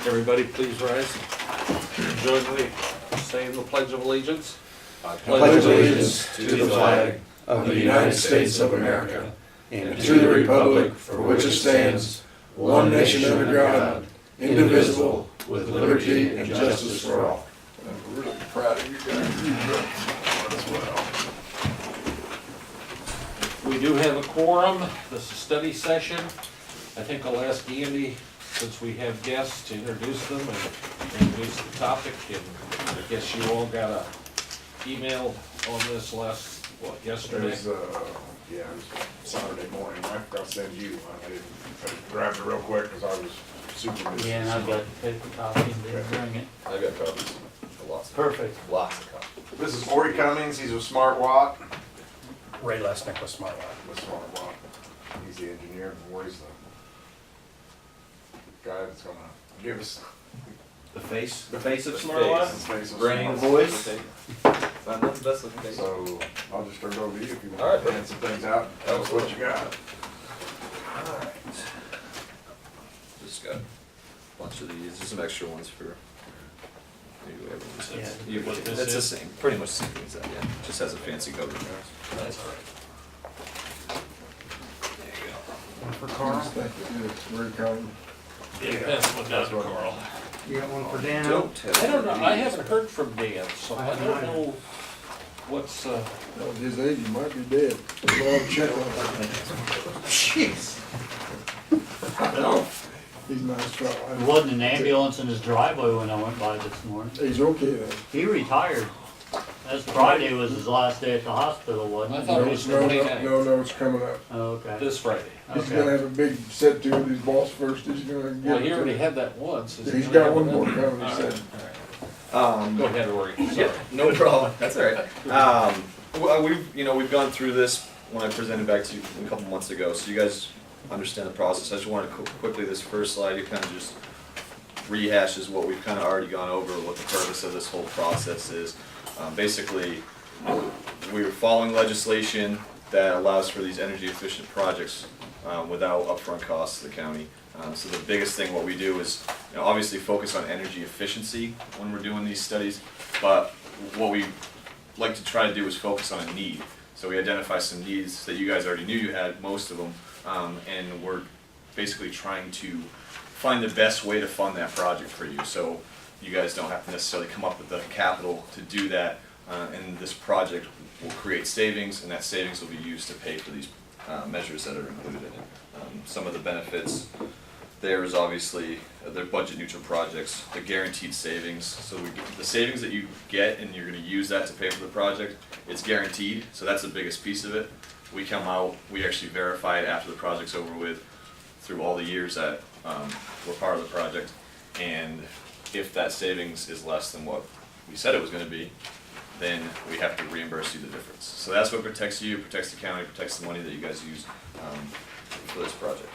Everybody please rise. Join me saying the Pledge of Allegiance. I pledge allegiance to the flag of the United States of America and to the republic for which it stands, one nation under God, indivisible, with liberty and justice for all. I'm really proud of you guys as well. We do have a quorum. This is a study session. I think I'll ask Andy, since we have guests, to introduce them and introduce the topic. And I guess you all got a email on this yesterday? It was, yeah, it was Saturday morning. I forgot to send you one. I grabbed it real quick because I was super busy. Yeah, and I've got the paper copy and didn't bring it. I got copies. Lots. Perfect. Lots of copies. This is Corey Cummings. He's with Smart Watt. Ray Lesnick with Smart Watt. With Smart Watt. He's the engineer and Roy's the guy that's gonna give us The face of the Smart Watt? face of Brain, Smart Watt. voice. Find out the best looking face. So I'll just turn it over to you if you All want right, to plan some things out. Tell us what you got. Alright. Just got a bunch of these, there's some extra ones for maybe everyone's. Yeah. You- What this It's the is? same, pretty much the same thing as that, yeah. Just has a fancy cover. That's all right. There you go. One for Carl. Very kind. Pass one down to Carl. You got one for Dan? Don't have. I don't know, I these. haven't heard from Dan, so I don't know what's, At his age, he might be dead. Well, check on him. Jeez. He's a nice fellow. There wasn't an ambulance in his driveway when I went by this morning. He's okay then. He retired. That's Friday was his last day at the hospital, wasn't I it? thought it was No, 29. no, it's coming up. Oh, okay. this Friday. He's Okay. gonna have a big set to with his boss first. He's gonna Well, get he already it. had that once. Is he He's gonna got have one more another? coming, he All said. right, all right. Go ahead, Ori. Yeah, Sorry. no problem, that's all right. Well, we've gone through this when I presented back to you a couple months ago, so you guys understand the process. I just wanted to quickly, this first slide, it kind of just rehashes what we've kind of already gone over, what the purpose of this whole process is. Basically, we're following legislation that allows for these energy efficient projects without upfront costs to the county. So the biggest thing what we do is, obviously focus on energy efficiency when we're doing these studies, but what we like to try to do is focus on a need. So we identify some needs that you guys already knew you had, most of them, and we're basically trying to find the best way to fund that project for you. So you guys don't have to necessarily come up with the capital to do that, and this project will create savings, and that savings will be used to pay for these measures that are included in it. Some of the benefits there is obviously they're budget neutral projects, the guaranteed savings. So the savings that you get and you're going to use that to pay for the project, it's guaranteed. So that's the biggest piece of it. We come out, we actually verify it after the project's over with through all the years that we're part of the project. And if that savings is less than what we said it was going to be, then we have to reimburse you the difference. So that's what protects you, protects the county, protects the money that you guys use for this project.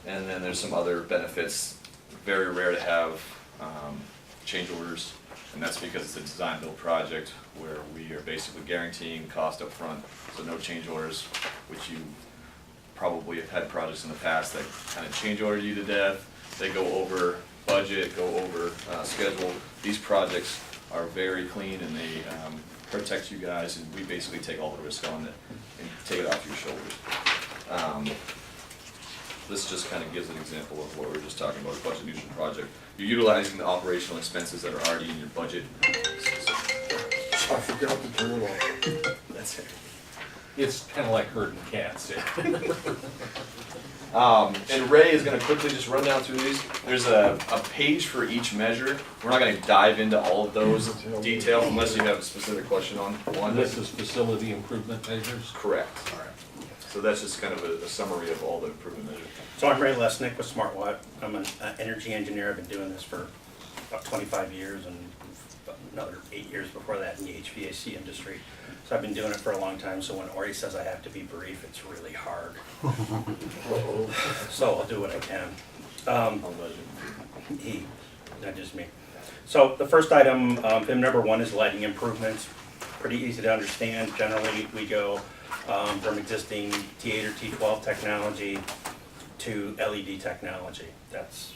And then there's some other benefits. Very rare to have change orders, and that's because it's a design build project where we are basically guaranteeing cost up front, so no change orders, which you probably have had projects in the past that kind of change order you to death. They go over budget, go over schedule. These projects are very clean and they protect you guys, and we basically take all the risk on it and take it off your shoulders. This just kind of gives an example of what we were just talking about, a budget neutral project. You're utilizing the operational expenses that are already in your budget. I forgot to turn it off. That's it. It's kind of like herding cats. And Ray is going to quickly just run down through these. There's a page for each measure. We're not going to dive into all of those details unless you have a specific question on one. This is facility improvement measures. Correct. So that's just kind of a summary of all the improvement measures. So I'm Ray Lesnick with Smart Watt. I'm an energy engineer. I've been doing this for about 25 years and another 8 years before that in the HVAC industry. So I've been doing it for a long time, so when Ori says I have to be brief, it's really hard. So I'll do what I can. Not just me. So the first item, BIM number 1 is lighting improvements. Pretty easy to understand. Generally, we go from existing T8 or T12 technology to LED technology. That's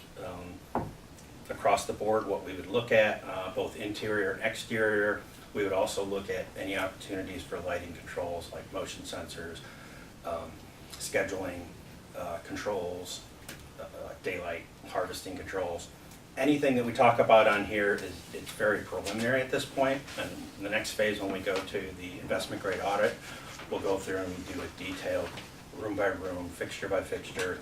across the board what we would look at, both interior and exterior. We would also look at any opportunities for lighting controls like motion sensors, scheduling controls, daylight harvesting controls. Anything that we talk about on here is it's very preliminary at this point, and the next phase when we go to the investment grade audit, we'll go through and do a detailed room by room, fixture by fixture,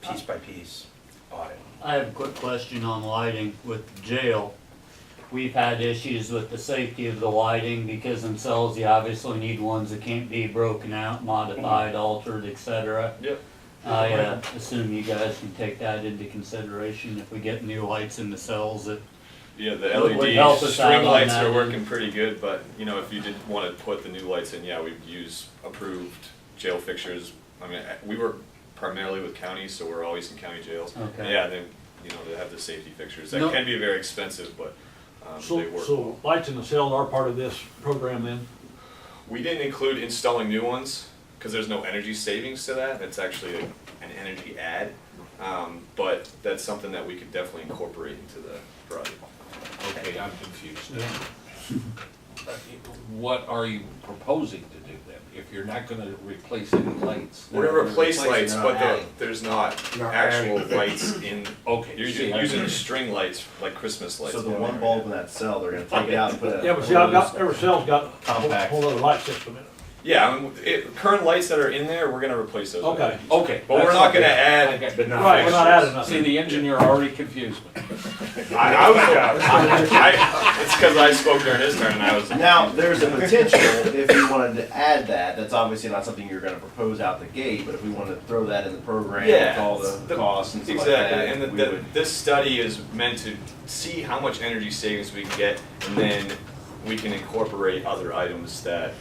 piece by piece audit. I have a quick question on lighting with the jail. We've had issues with the safety of the lighting because themselves, you obviously need ones that can't be broken out, modified, altered, etc. Yep. I assume you guys can take that into consideration if we get new lights in the cells that, Yeah, the Would help LED us out string on lights that are end. working pretty good, but, you know, if you did wanna put the new lights in, yeah, we'd use approved jail fixtures. I mean, we work primarily with counties, so we're always in county jails. Okay. Yeah, they, you know, they have the safety fixtures. That No. can be very expensive, but, they So, work well. so lights in the cell are part of this program then? We didn't include installing new ones, cause there's no energy savings to that, it's actually an energy add. But that's something that we could definitely incorporate into the project. Okay, I'm confused. What are you proposing to do then? If you're not gonna replace any lights? We're gonna replace replacing, lights, not but adding. there's not Not actual adding. lights in, Okay. you're see, I- using string lights, like Christmas lights. So the one bulb in that cell, they're gonna take it out and put a. Yeah, but see, I've got, every cell's got a Compact. whole other light system in it. Yeah, I mean, current lights that are in there, we're gonna replace those. with Okay. LEDs. Okay. But we're that's not gonna okay. add. Okay. But not Right, we're not adding See, nothing. the engineer already confused me. It's cause I spoke during his turn and I was. Now, there's a potential, if you wanted to add that, that's obviously not something you're gonna propose out the gate, but if we wanted to throw that in the program with Yeah, all the the- costs and stuff like that. Exactly, and we would- this study is meant to see how much energy savings we can get, and then we can incorporate other items that,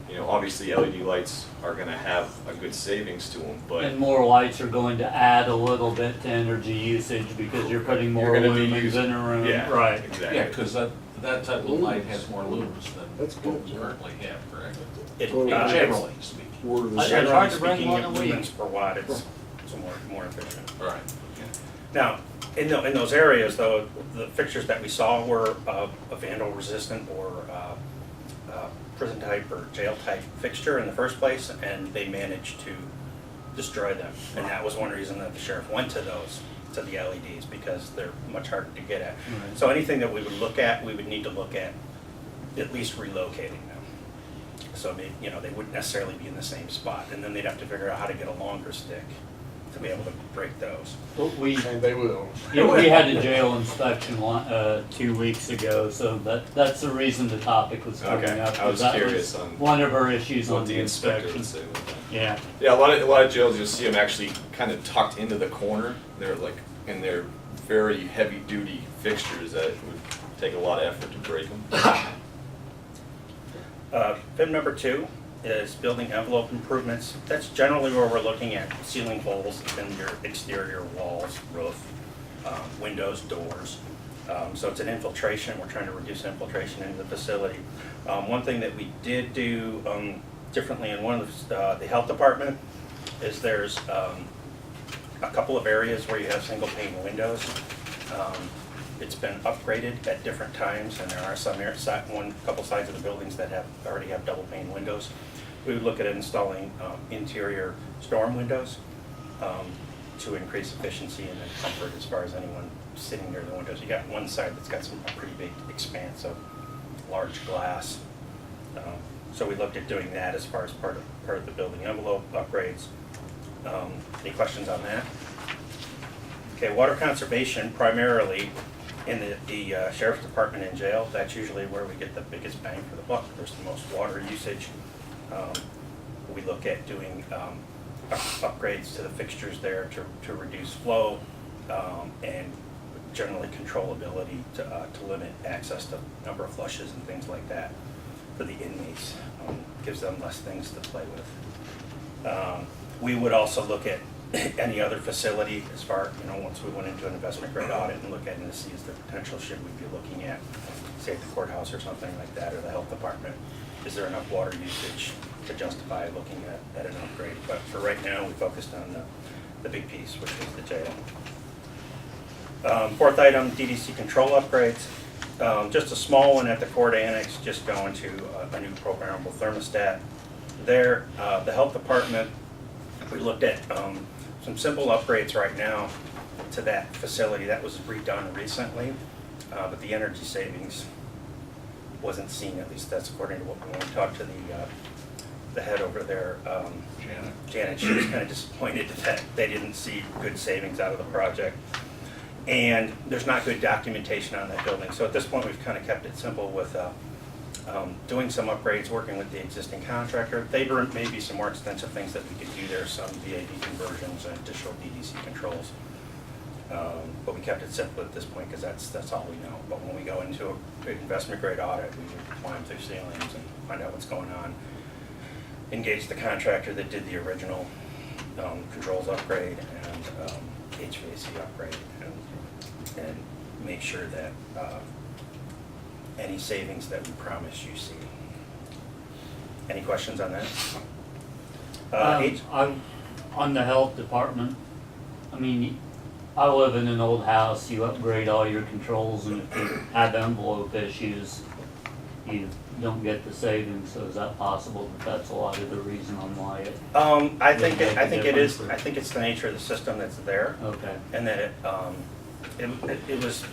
you know, obviously LED lights are gonna have a good savings to them, but and more lights are going to add a little bit to energy usage because you're putting more You're gonna be lumens using- in a room. yeah, Right. exactly. Yeah, cause that type of light has more lumens than That's what good. we currently have, correct? It, Generally speaking. I generally tried to run speaking, one of a week. lumens per watt, it's more efficient. Right. Now, in those areas though, the fixtures that we saw were a vandal resistant or prison type or jail type fixture in the first place, and they managed to destroy them. And that was one reason that the sheriff went to those, to the LEDs, because they're much harder to get at. Right. So anything that we would look at, we would need to look at least relocating them. So they, you know, they wouldn't necessarily be in the same spot, and then they'd have to figure out how to get a longer stick to be able to break those. But we, And they will. yeah, we had a jail inspection 2 weeks ago, so that's the reason the topic was coming Okay, up. I was 'cause that curious on one of our issues on what the the inspector inspection. would say with that. Yeah, Yeah, a lot of jails, you'll see them actually kind of tucked into the corner, they're like, and they're very heavy duty fixtures that would take a lot of effort to break them. FIM number 2 is building envelope improvements. That's generally where we're looking at ceiling holes in your exterior walls, roof, windows, doors. So it's an infiltration, we're trying to reduce infiltration into the facility. One thing that we did do differently in one of the health department is there's a couple of areas where you have single pane windows. It's been upgraded at different times, and there are some couple sides of the buildings that already have double pane windows. We would look at installing interior storm windows to increase efficiency and comfort as far as anyone sitting near the windows. You got one side that's got a pretty big expanse of large glass. So we looked at doing that as far as part of the building envelope upgrades. Any questions on that? Okay, water conservation primarily in the sheriff's department and jail. That's usually where we get the biggest bang for the buck. There's the most water usage. We look at doing upgrades to the fixtures there to reduce flow and generally controllability to limit access to number of flushes and things like that for the inmates. Gives them less things to play with. We would also look at any other facility as far, once we went into an investment grade audit and look at it to see is there potential, should we be looking at, say, the courthouse or something like that, or the health department? Is there enough water usage to justify looking at an upgrade? But for right now, we focused on the big piece, which is the jail. Fourth item, DDC control upgrades. Just a small one at the court annex, just going to a new programmable thermostat. There, the health department, we looked at some simple upgrades right now to that facility. That was redone recently, but the energy savings wasn't seen, at least that's according to what, when we talked to the head over there, Janet, she was kind of disappointed that they didn't see good savings out of the project. And there's not good documentation on that building. So at this point, we've kind of kept it simple with doing some upgrades, working with the existing contractor. There may be some more extensive things that we could do there, some VAV conversions and additional DDC controls. But we kept it simple at this point because that's all we know. But when we go into an investment grade audit, we would climb through ceilings and find out what's going on. Engage the contractor that did the original controls upgrade and HVAC upgrade, and make sure that any savings that we promise you see. Any questions on that? I'm on the health department. I mean, I live in an old house, you upgrade all your controls, and if you have envelope issues, you don't get the savings, so is that possible that that's a lot of the reason on why it, I think Doesn't make a it is. difference, or- I think it's the nature of the system that's there, okay. and that it was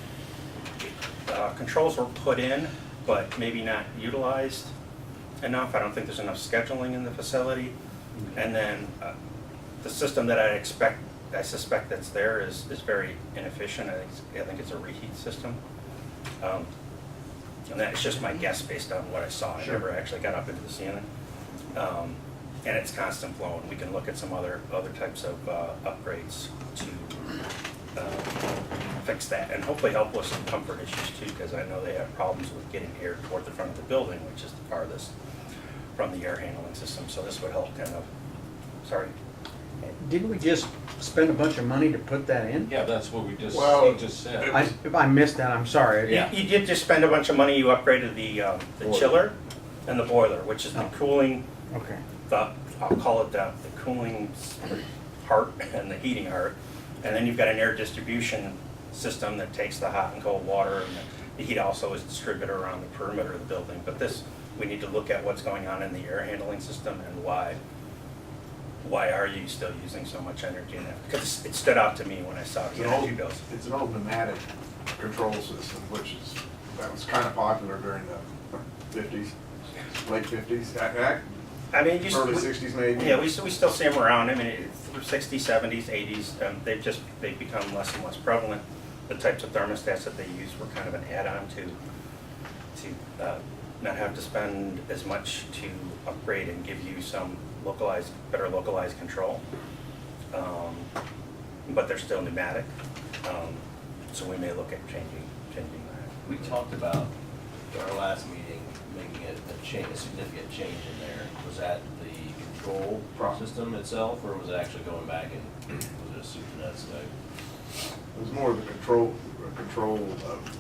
controls were put in, but maybe not utilized enough. I don't think there's enough scheduling in the facility, and then the system that I suspect that's there is very inefficient. I think it's a reheat system. And that's just my guess based on what I saw. I never actually got up into the ceiling. And it's constant flow, and we can look at some other types of upgrades to fix that, and hopefully help with some comfort issues too, because I know they have problems with getting air toward the front of the building, which is the farthest from the air handling system, so this would help kind of, sorry. Didn't we just spend a bunch of money to put that in? Yeah, that's what he Well, just said. If I missed that, I'm sorry. You did just spend a bunch of money, you upgraded the chiller and the boiler, which is the cooling, Okay. I'll call it the cooling heart and the heating heart. And then you've got an air distribution system that takes the hot and cold water, and the heat also is distributed around the perimeter of the building. But this, we need to look at what's going on in the air handling system and why are you still using so much energy in that? Because it stood out to me when I saw the energy bills. It's an old pneumatic control system, that was kind of popular during the 50s, late 50s, I mean, early 60s maybe. Yeah, we still see them around. I mean, it's 60s, 70s, 80s. They've become less and less prevalent. The types of thermostats that they use were kind of an add-on to not have to spend as much to upgrade and give you some better localized control. But they're still pneumatic. So we may look at changing that. We talked about, at our last meeting, making it a significant change in there. Was that the control system itself, or was it actually going back and, was it a soup to nuts type? It was more of the control of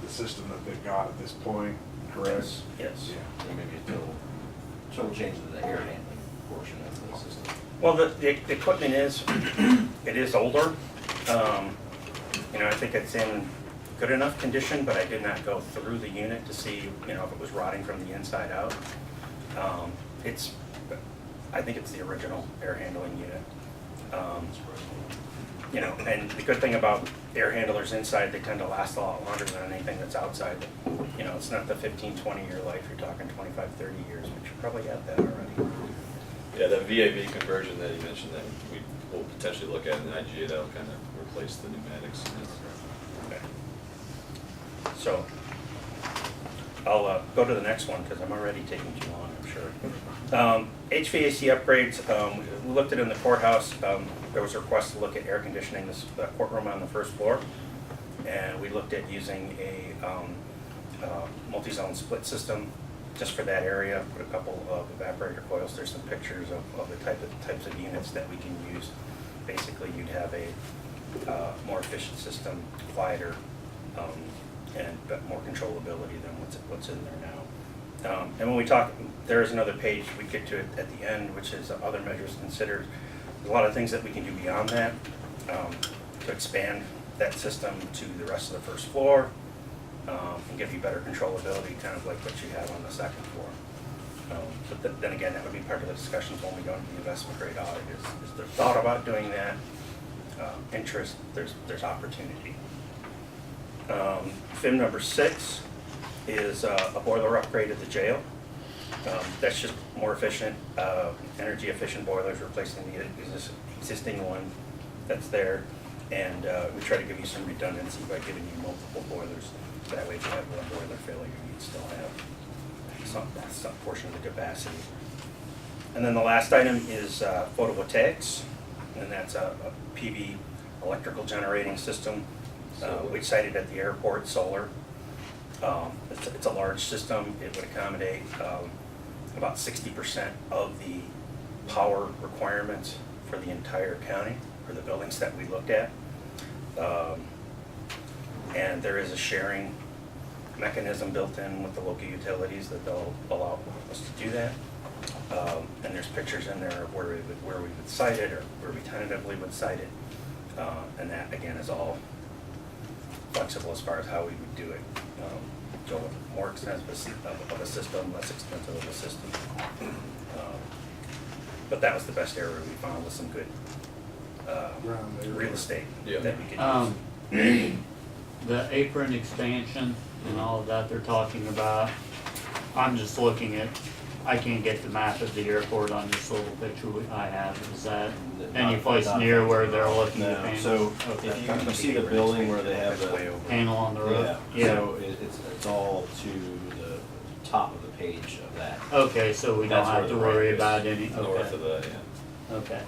the system that they've got at this point, correct? Yes. Yeah. Or maybe a total change in the air handling portion of the system? Well, the equipment it is older. I think it's in good enough condition, but I did not go through the unit to see, if it was rotting from the inside out. I think it's the original air handling unit. And the good thing about air handlers inside, they tend to last a lot longer than anything that's outside. It's not the 15, 20-year life, you're talking 25, 30 years, but you're probably at that already. Yeah, that VAV conversion that you mentioned that we will potentially look at in IGA, that'll kind of replace the pneumatics. Okay. So, I'll go to the next one, because I'm already taking too long, I'm sure. HVAC upgrades, we looked at it in the courthouse. There was a request to look at air conditioning the courtroom on the first floor. And we looked at using a multi-zone split system just for that area. Put a couple of evaporator coils. There's some pictures of the types of units that we can use. Basically, you'd have a more efficient system, quieter, and more controllability than what's in there now. And when we talk, there is another page, we get to it at the end, which is other measures considered. There's a lot of things that we can do beyond that to expand that system to the rest of the first floor, and give you better controllability, kind of like what you have on the second floor. Then again, that would be part of the discussions when we go into the investment grade audit, is there thought about doing that? Interest, there's opportunity. FIM number 6 is a boiler upgrade at the jail. That's just more efficient, energy efficient boilers, replacing the existing one that's there. And we try to give you some redundancy by giving you multiple boilers. That way if you have one boiler failure, you'd still have some portion of the capacity. And then the last item is photovoltaics, and that's a PV electrical generating system. We sited at the airport, solar. It's a large system. It would accommodate about 60% of the power requirements for the entire county, for the buildings that we looked at. And there is a sharing mechanism built in with the local utilities that they'll allow us to do that. And there's pictures in there of where we would site it, or where we tentatively would site it. And that, again, is all flexible as far as how we would do it. Go with more expensive of a system, less expensive of a system. But that was the best area we found, with some good real estate that we could use. The apron expansion and all of that they're talking about, I'm just looking at, I can't get the map of the airport on this little picture I have. Is that any place near where they're looking at No, panels? so Okay. if you see the building where they have the, Panel on the roof? yeah, so it's all to the top of the page of that. Okay, so we don't That's have where to the worry ramp is, about any, North of okay, that, yeah. okay.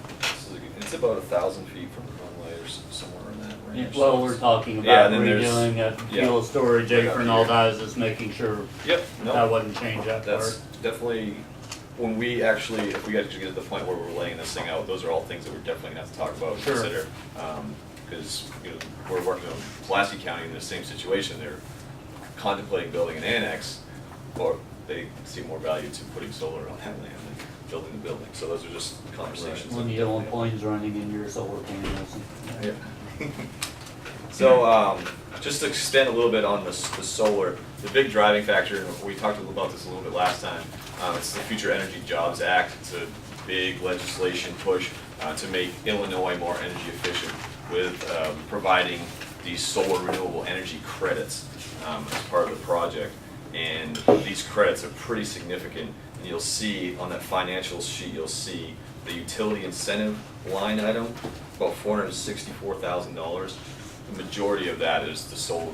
It's about 1,000 feet from the runway or somewhere in that range. Well, we're talking Yeah, about and then there's- redoing a fuel storage Right up apron, all here. that, is just making sure Yep, that no, wouldn't change that that's part. definitely, when we actually, if we actually get to the point where we're laying this thing out, those are all things that we're definitely gonna have to talk about and Sure. consider. Because, we're working on Pulaski County in the same situation, they're contemplating building an annex, or they see more value to putting solar on that land than building the building, so those are just conversations. When that you don't want definitely- planes running into your solar panels. Yeah. So, just to expand a little bit on the solar, the big driving factor, and we talked about this a little bit last time, it's the Future Energy Jobs Act. It's a big legislation push to make Illinois more energy efficient with providing these solar renewable energy credits as part of the project. And these credits are pretty significant, and you'll see on that financial sheet, you'll see the utility incentive line item, about $464,000. The majority of that is the solar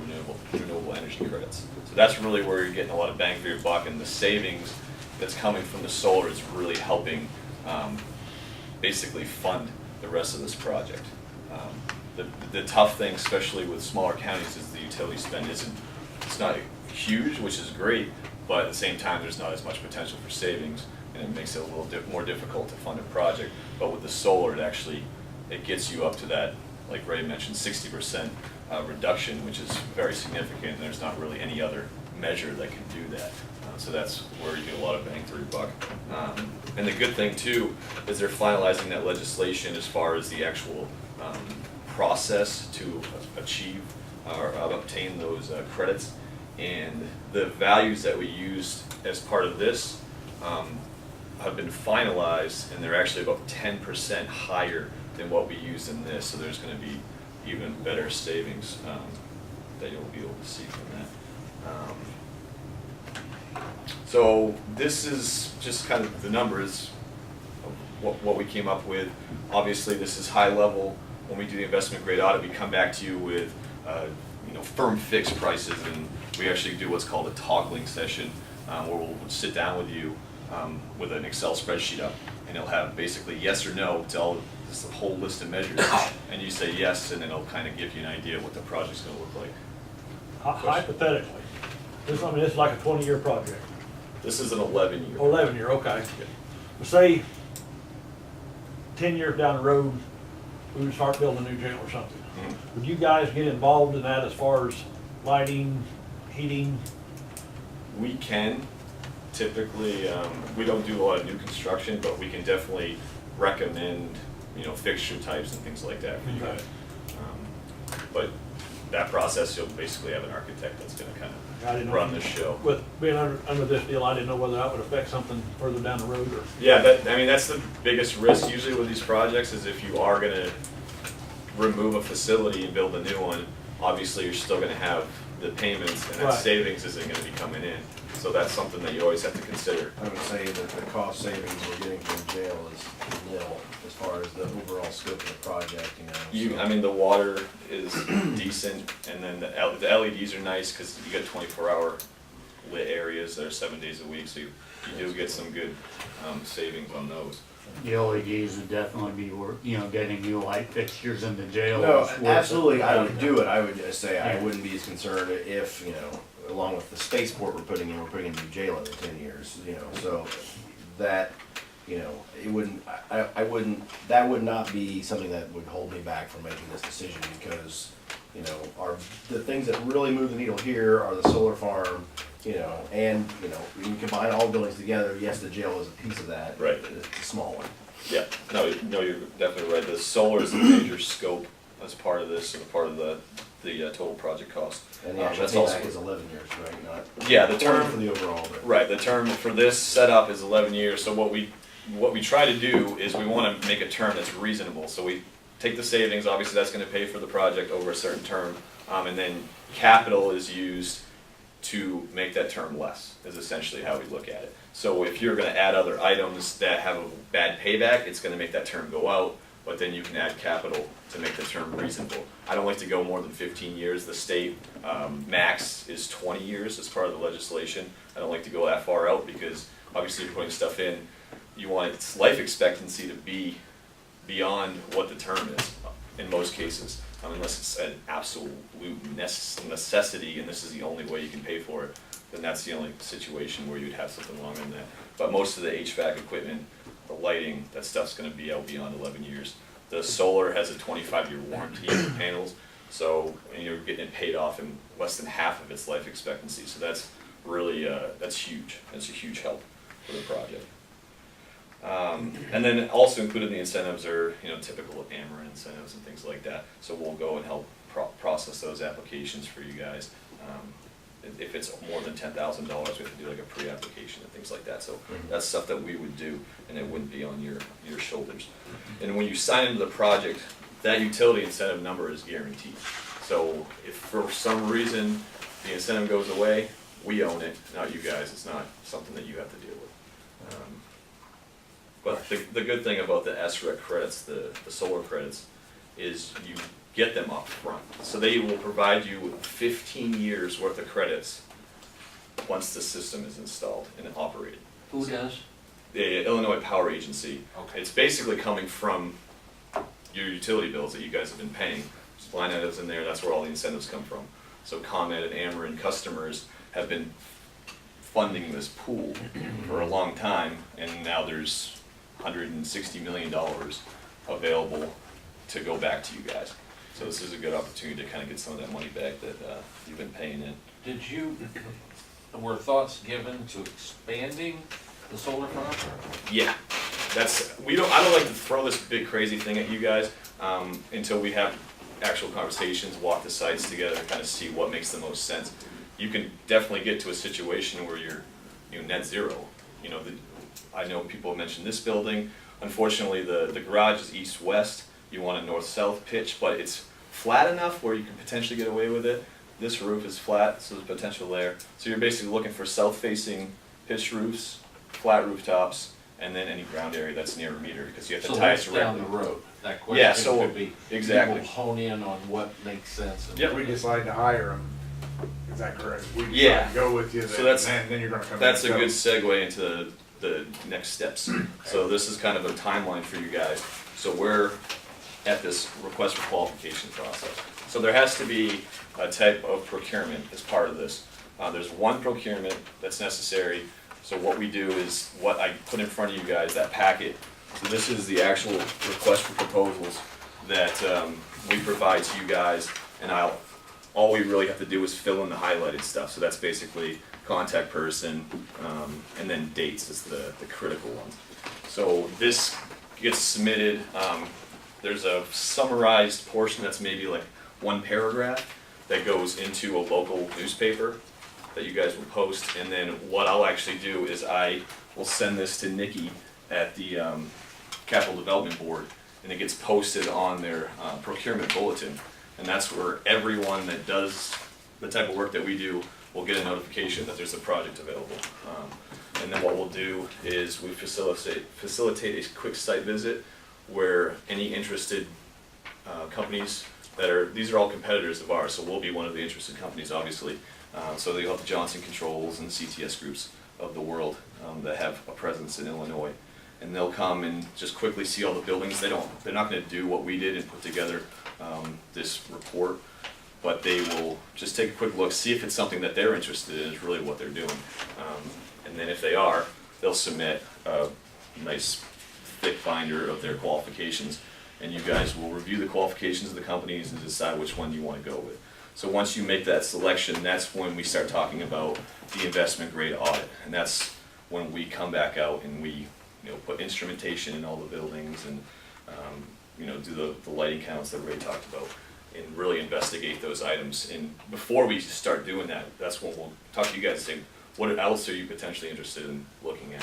renewable energy credits. So that's really where you're getting a lot of bang for your buck, and the savings that's coming from the solar is really helping basically fund the rest of this project. The tough thing, especially with smaller counties, is the utility spend it's not huge, which is great, but at the same time, there's not as much potential for savings, and it makes it a little more difficult to fund a project. But with the solar, it gets you up to that, like Ray mentioned, 60% reduction, which is very significant, and there's not really any other measure that can do that. So that's where you get a lot of bang for your buck. And the good thing too is they're finalizing that legislation as far as the actual process to achieve or obtain those credits. And the values that we used as part of this have been finalized, and they're actually about 10% higher than what we used in this. So there's going to be even better savings that you'll be able to see from that. So this is just kind of the numbers of what we came up with. Obviously, this is high level. When we do the investment grade audit, we come back to you with firm fixed prices, and we actually do what's called a toggling session, where we'll sit down with you with an Excel spreadsheet up, and it'll have basically yes or no to all this whole list of measures, and you say yes, and then it'll kind of give you an idea of what the project's going to look like. Hypothetically, this is like a 20-year project, This is an 11-year. or 11-year, okay. But say, 10 years down the road, we would start building a new jail or something. Mhm. Would you guys get involved in that as far as lighting, heating? We can, typically, we don't do a lot of new construction, but we can definitely recommend, fixture types and things like that for you Okay. guys. But that process, you'll basically have an architect that's gonna kind I didn't of know. run the show. With being under this deal, I didn't know whether that would affect something further down the road or. Yeah, I mean, that's the biggest risk usually with these projects, is if you are gonna remove a facility and build a new one, obviously you're still gonna have the payments, and that Right. savings isn't gonna be coming in. So that's something that you always have to consider. I would say that the cost savings we're getting from jail is nil as far as the overall scope of the project, you know. so- I mean, the water is decent, and then the LEDs are nice, cause you get 24-hour lit areas that are 7 days a week, so you do get some good, savings on those. The LEDs would definitely be worth, you know, getting new light fixtures in the jail. No, is worth it. absolutely, I would do it, I would just say I wouldn't be as concerned if, you know, along with the spaceport we're putting in a new jail every 10 years, you know, so that, you know, it wouldn't, I wouldn't, that would not be something that would hold me back from making this decision, because, you know, the things that really move the needle here are the solar farm, you know, and, you know, when you combine all buildings together, yes, the jail is a piece of that. Right. It's a small one. Yeah, no, you're definitely right. The solar is a major scope as part of this and part of the total project cost. And the actual That's also- payback is 11 years, right? Not Yeah, the 20 term for the overall, but. right. The term for this setup is 11 years. So what we try to do is we want to make a term that's reasonable. So we take the savings. Obviously, that's going to pay for the project over a certain term, and then capital is used to make that term less. Is essentially how we look at it. So if you're going to add other items that have a bad payback, it's going to make that term go out. But then you can add capital to make the term reasonable. I don't like to go more than 15 years. The state max is 20 years as part of the legislation. I don't like to go that far out because obviously you're putting stuff in, you want its life expectancy to be beyond what the term is in most cases, unless it's an absolute necessity and this is the only way you can pay for it, then that's the only situation where you'd have something longer than that. But most of the HVAC equipment, the lighting, that stuff's gonna be out beyond 11 years. The solar has a 25-year warranty on the panels, so and you're getting it paid off in less than half of its life expectancy. So that's really, that's huge. That's a huge help for the project. And then also included in the incentives are, you know, typical Ameren incentives and things like that. So we'll go and help process those applications for you guys. If it's more than $10,000, we have to do like a pre-application and things like that. So that's stuff that we would do, and it wouldn't be on your shoulders. And when you sign into the project, that utility incentive number is guaranteed. So if for some reason the incentive goes away, we own it, not you guys. It's not something that you have to deal with. But the good thing about the SREC credits, the solar credits, is you get them up front. So they will provide you 15 years worth of credits once the system is installed and operated. Who does? The Illinois Power Agency. Okay. It's basically coming from your utility bills that you guys have been paying. There's line items in there, that's where all the incentives come from. So ComEd and Ameren customers have been funding this pool for a long time, and now there's $160 million available to go back to you guys. So this is a good opportunity to kind of get some of that money back that you've been paying in. Were thoughts given to expanding the solar farm? Yeah, I don't like to throw this big crazy thing at you guys until we have actual conversations, walk the sites together, and kind of see what makes the most sense. You can definitely get to a situation where you're, you know, net zero. You know, I know people have mentioned this building. Unfortunately, the garage is east-west. You want a north-south pitch, but it's flat enough where you can potentially get away with it. This roof is flat, so there's potential there. So you're basically looking for south-facing pitched roofs, flat rooftops, and then any ground area that's near a meter, because you have to So tie it that's down directly. the road. That Yeah, question so- could be, exactly. people hone in on what makes sense. and Yep. If we decide to hire them, is that correct? We decide Yeah. to go with you, So that's- then you're gonna come in. That's a and good tell us. segue into the next steps. So this is kind of a timeline for you guys. So we're at this request for qualification process. So there has to be a type of procurement as part of this. There's one procurement that's necessary. So what we do is what I put in front of you guys, that packet. So this is the actual request for proposals that we provide to you guys, and all we really have to do is fill in the highlighted stuff. So that's basically contact person, and then dates is the critical ones. So this gets submitted. There's a summarized portion that's maybe like one paragraph that goes into a local newspaper that you guys will post, and then what I'll actually do is I will send this to Nikki at the Capital Development Board, and it gets posted on their procurement bulletin, and that's where everyone that does the type of work that we do will get a notification that there's a project available. And then what we'll do is we facilitate a quick site visit where any interested companies these are all competitors of ours, so we'll be one of the interested companies, obviously. So you'll have the Johnson Controls and the CTS groups of the world that have a presence in Illinois. And they'll come and just quickly see all the buildings. They're not gonna do what we did and put together this report, but they will just take a quick look, see if it's something that they're interested in, is really what they're doing. And then if they are, they'll submit a nice thick binder of their qualifications, and you guys will review the qualifications of the companies and decide which one you want to go with. So once you make that selection, that's when we start talking about the investment grade audit, and that's when we come back out and we put instrumentation in all the buildings and do the lighting counts that Ray talked about and really investigate those items. And before we start doing that, that's when we'll talk to you guys and say, what else are you potentially interested in looking at?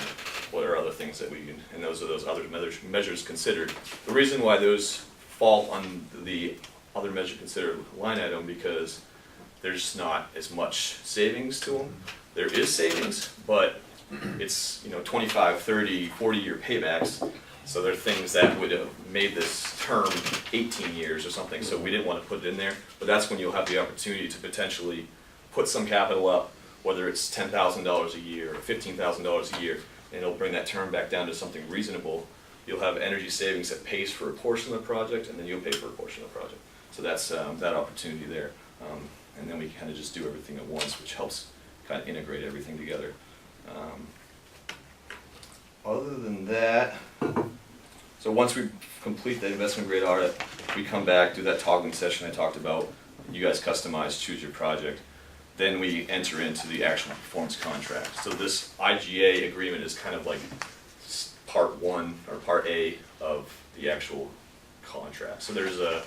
What are other things that we can, and those are those other measures considered. The reason why those fall on the other measure considered line item, because there's not as much savings to them. There is savings, but it's 25, 30, 40-year paybacks. So they're things that would have made this term 18 years or something, so we didn't want to put it in there. But that's when you'll have the opportunity to potentially put some capital up, whether it's $10,000 a year or $15,000 a year, and it'll bring that term back down to something reasonable. You'll have energy savings that pays for a portion of the project, and then you'll pay for a portion of the project. So that's that opportunity there. And then we kind of just do everything at once, which helps kind of integrate everything together. Other than that, so once we complete the investment grade audit, we come back, do that toggling session I talked about. You guys customize, choose your project. Then we enter into the actual performance contract. So this IGA agreement is kind of like part one or part A of the actual contract. So there's a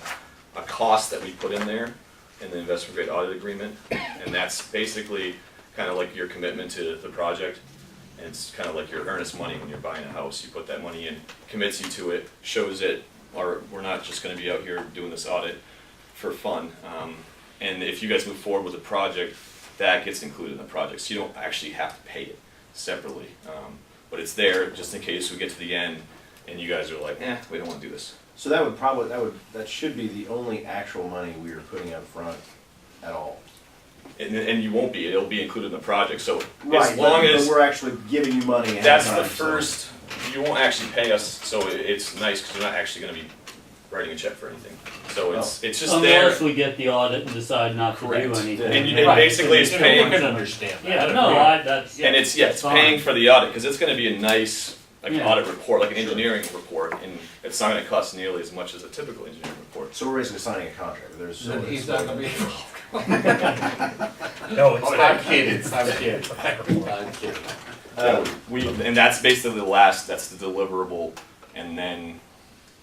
cost that we put in there in the investment grade audit agreement, and that's basically kind of like your commitment to the project. And it's kind of like your earnest money when you're buying a house. You put that money in, commits you to it, shows it, or we're not just going to be out here doing this audit for fun. And if you guys move forward with a project, that gets included in the project. So you don't actually have to pay it separately. But it's there just in case we get to the end and you guys are like, we don't want to do this. So that should be the only actual money we are putting up front at all. And you won't be, it'll be included in the project. So Right, as long but as we're actually giving you money. ahead that's of the time, so- first, you won't actually pay us, so it's nice because you're not actually going to be writing a check for anything. So it's just there. Unless we get the audit and decide not to do Correct. anything. And it basically is You paying, can understand that. Yeah, no, that's. and it's that's paying fine. for the audit because it's going to be a nice Yeah. audit report, like an engineering report, and it's not going to cost nearly as much as a typical engineering report. So we're basically signing a contract. Then he's not gonna be involved. No, it's I'm kidding, I'm kidding. I'm kidding. And that's basically that's the deliverable, and then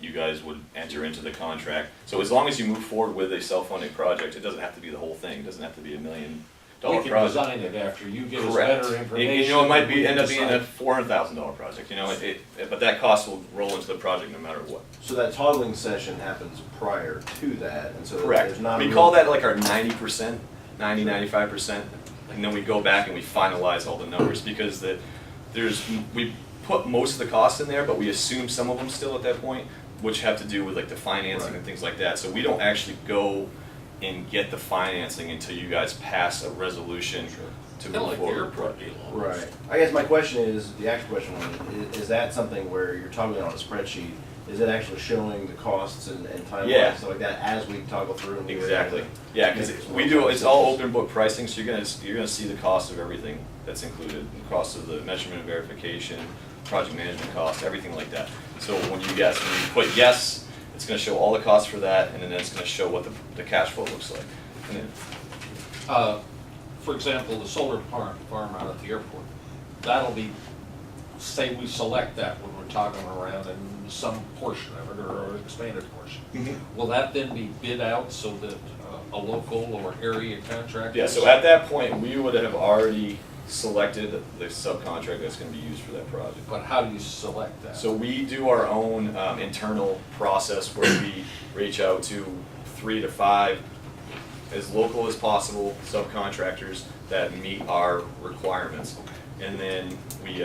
you guys would enter into the contract. So as long as you move forward with a self-funding project, it doesn't have to be the whole thing, it doesn't have to be $1 million We can project. design it after you give us Correct. better information. It might we can end up being a decide. $400,000 project, but that cost will roll into the project no matter what. So that toggling session happens prior to that, and so Correct. there's not. We a call real- that like our 90%, 90-95%, and then we go back and we finalize all the numbers because we put most of the costs in there, but we assume some of them still at that point, which have to do with like the financing and things like that. So we don't actually go and get the financing until you guys pass a resolution to Kinda move like the forward. airport deal. Right. I guess my question is, the actual question is that something where you're toggling on a spreadsheet? Is it actually showing the costs and timelines Yeah. and stuff like that as we toggle through? And Exactly. Yeah, because it's all open book pricing, so you're gonna see the cost of everything that's included, the cost of the measurement and verification, project management cost, everything like that. So when you put yes, it's gonna show all the costs for that, and then it's gonna show what the cash flow looks like. And then, For example, the solar farm out at the airport, that'll be, say we select that when we're toggling around in some portion of it or an expanded portion. Will that then be bid out so that a local or area contractor? Yeah, so at that point, we would have already selected the subcontract that's gonna be used for that project. But how do you select that? So we do our own internal process where we reach out to 3 to 5 as local as possible subcontractors that meet our requirements. And then we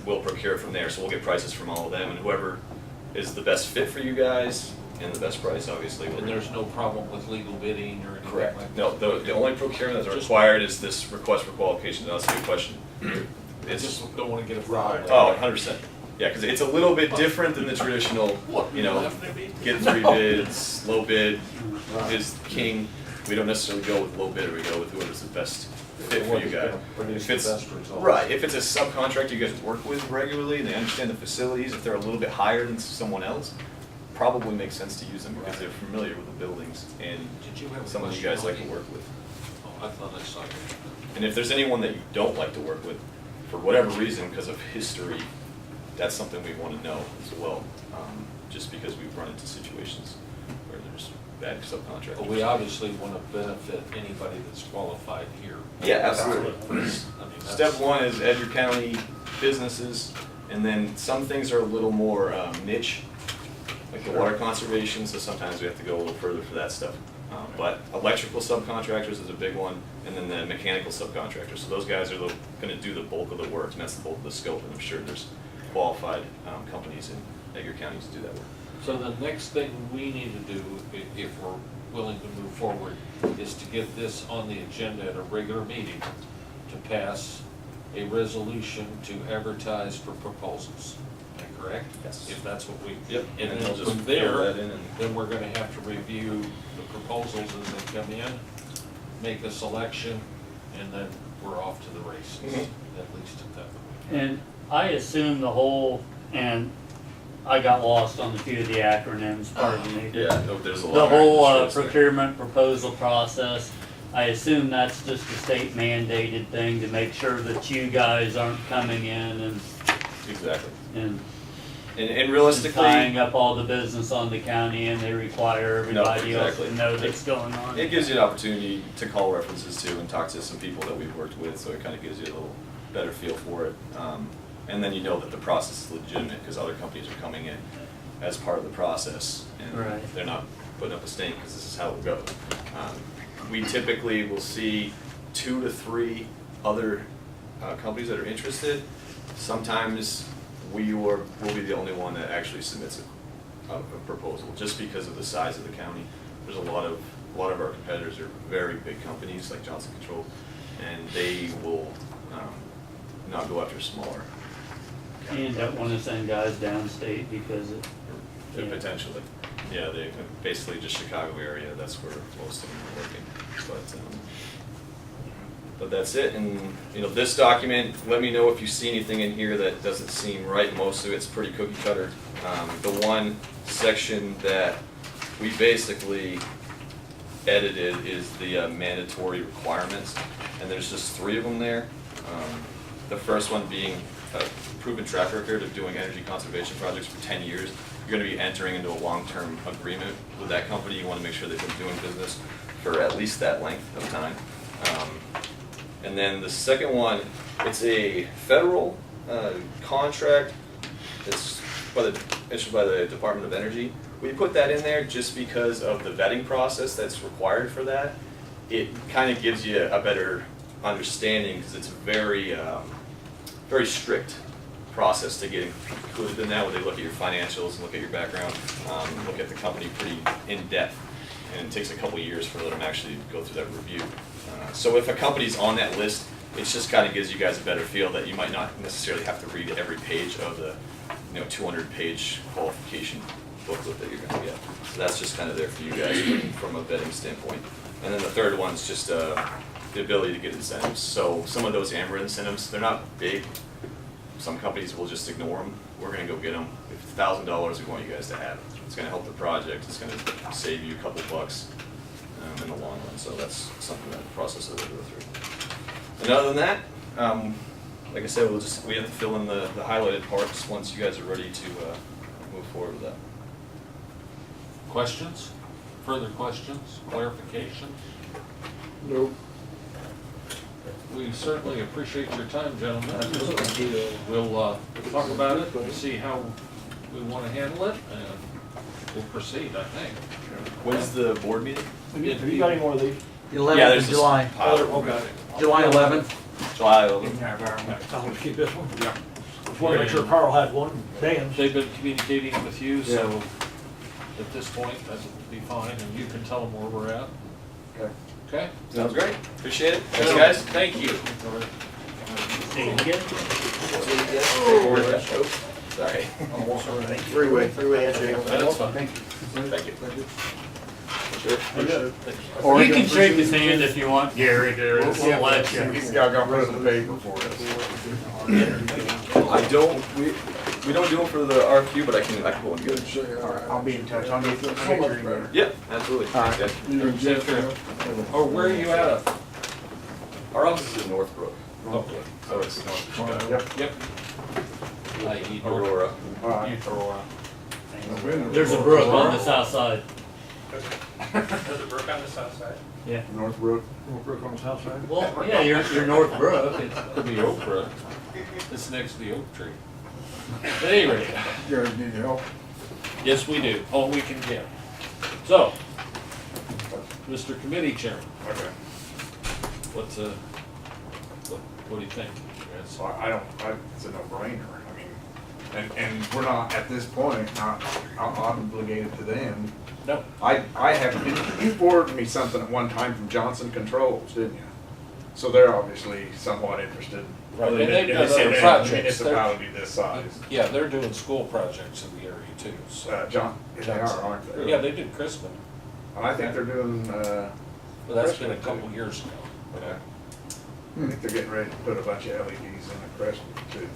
will procure from there, so we'll get prices from all of them, and whoever is the best fit for you guys and the best price, obviously. And there's no problem with legal bidding or anything Correct. like that? No, the only procurement that's Just- required is this request for qualification. That's a good question. I It's, just don't wanna get a fraud. oh, 100%. Yeah, because it's a little bit different than the traditional, you know, get 3 bids, low bid is king. We don't necessarily go with low bidder, we go with whoever's the best fit for you guys. Produce If the it's, best results. right, if it's a subcontractor you guys work with regularly and they understand the facilities, if they're a little bit higher than someone else, probably makes sense to use them because they're familiar with the buildings and Did you have a some of you question, guys like to Mikey? work with. Oh, I thought I saw you. And if there's anyone that you don't like to work with, for whatever reason, because of history, that's something we want to know as well. Just because we've run into situations where there's bad subcontractors. But we obviously wanna benefit anybody that's qualified here. Yeah, absolutely. I mean, Step that's- 1 is Edgar County businesses, and then some things are a little more niche, like the water conservation, so sometimes we have to go a little further for that stuff. But electrical subcontractors is a big one, and then the mechanical subcontractors. So those guys are gonna do the bulk of the work, and that's the bulk of the scope, and I'm sure there's qualified companies in Edgar County to do that work. So the next thing we need to do, if we're willing to move forward, is to get this on the agenda at a regular meeting to pass a resolution to advertise for proposals. Am I correct? Yes. If that's what we. Yep, And and then we'll just from fill there, that in and. then we're gonna have to review the proposals as they come in, make a selection, and then we're off to the races, Mhm. at least at that point. And I assume the whole, and I got lost on a few of the acronyms, pardon me. Yeah, no, there's a lot. The of whole insurance there. procurement proposal process, I assume that's just a state mandated thing to make sure that you guys aren't coming in Exactly. and And realistically. tying up all the business on the county and they require everybody else exactly. to know that's going on. It gives you an opportunity to call references to and talk to some people that we've worked with, so it kind of gives you a little better feel for it. And then you know that the process is legitimate, because other companies are coming in as part of the process, and Right. they're not putting up a stink, because this is how it goes. We typically will see 2 to 3 other companies that are interested. Sometimes we'll be the only one that actually submits a proposal, just because of the size of the county. There's a lot of our competitors are very big companies like Johnson Controls, and they will not go after smaller. You don't wanna send guys downstate because it, yeah. Potentially, yeah, they basically just Chicago area. That's where most of them are working. But that's it. And you know, this document. Let me know if you see anything in here that doesn't seem right. Most of it's pretty cookie cutter. The one section that we basically edited is the mandatory requirements, and there's just 3 of them there. The first one being a proven track record of doing energy conservation projects for 10 years. You're gonna be entering into a long-term agreement with that company. You wanna make sure they've been doing business for at least that length of time. And then the second one, it's a federal contract. It's issued by the Department of Energy. We put that in there just because of the vetting process that's required for that. It kind of gives you a better understanding, because it's a very strict process to get included in that, where they look at your financials and look at your background, look at the company pretty in depth, and it takes a couple years for them to actually go through that review. So if a company's on that list, it just kind of gives you guys a better feel that you might not necessarily have to read every page of the 200-page qualification booklet that you're going to get. So that's just kind of there for you guys from a vetting standpoint. And then the third one's just the ability to get incentives. So some of those AMBER incentives, they're not big. Some companies will just ignore them. We're gonna go get them. If it's $1,000, we want you guys to have it. It's gonna help the project. It's gonna save you a couple bucks in the long run. So that's something, that process that we'll go through. And other than that, like I said, we have to fill in the highlighted parts once you guys are ready to move forward with that. Questions? Further questions, clarifications? Nope. We certainly appreciate your time, gentlemen. We'll talk about it and see how we want to handle it, and we'll proceed, I think. When's the board meeting? Have you got any more of these? The 11th of July, Okay. July 11th. July 11th. I'll just keep this one. Yeah. Just want to make sure Carl had one, Dan's. They've been communicating with you, so at this point, that would be fine, and you can tell them where we're at. Okay. Okay? Sounds great. Appreciate it. Thanks, Gentlemen, guys. Thank you. Sorry. Freeway entry. That's fine. Thank you. You can shake his hand if you want, Gary, we'll let you. He's got to put it in the paper for us. I don't, we don't do them for the RFQ, but I can pull one good. I'll be in touch. I'll get your email. Yeah, absolutely. Thanks, guys. Or where are you out of? Our office is in Northbrook, Okay. so it's north of Chicago. Yep. I.e. Aurora. All right. There's a brook on the south side. There's a brook on the south side. Yeah. Northbrook. Brook on the south side. Well, yeah, you're North Brook. It's, Could be Oak Brook. It's next to the oak tree. But anyway, You guys need help? yes, we do, all we can get. So, Mr. Committee Chairman, Okay. what's what do you think? Yes. So it's a no-brainer. I mean, and we're not, at this point, not obligated to them. No, I have, you forwarded me something at one time from Johnson Controls, didn't you? So they're obviously somewhat interested. right, and They they've got said other they're a projects. municipality this size. Yeah, they're doing school projects in the area too, so. They are, aren't they? Yeah, they did Crispin, And I think they're doing, but that's been a couple years ago. okay. I think they're getting ready to put a bunch of LEDs in the Crestwood too,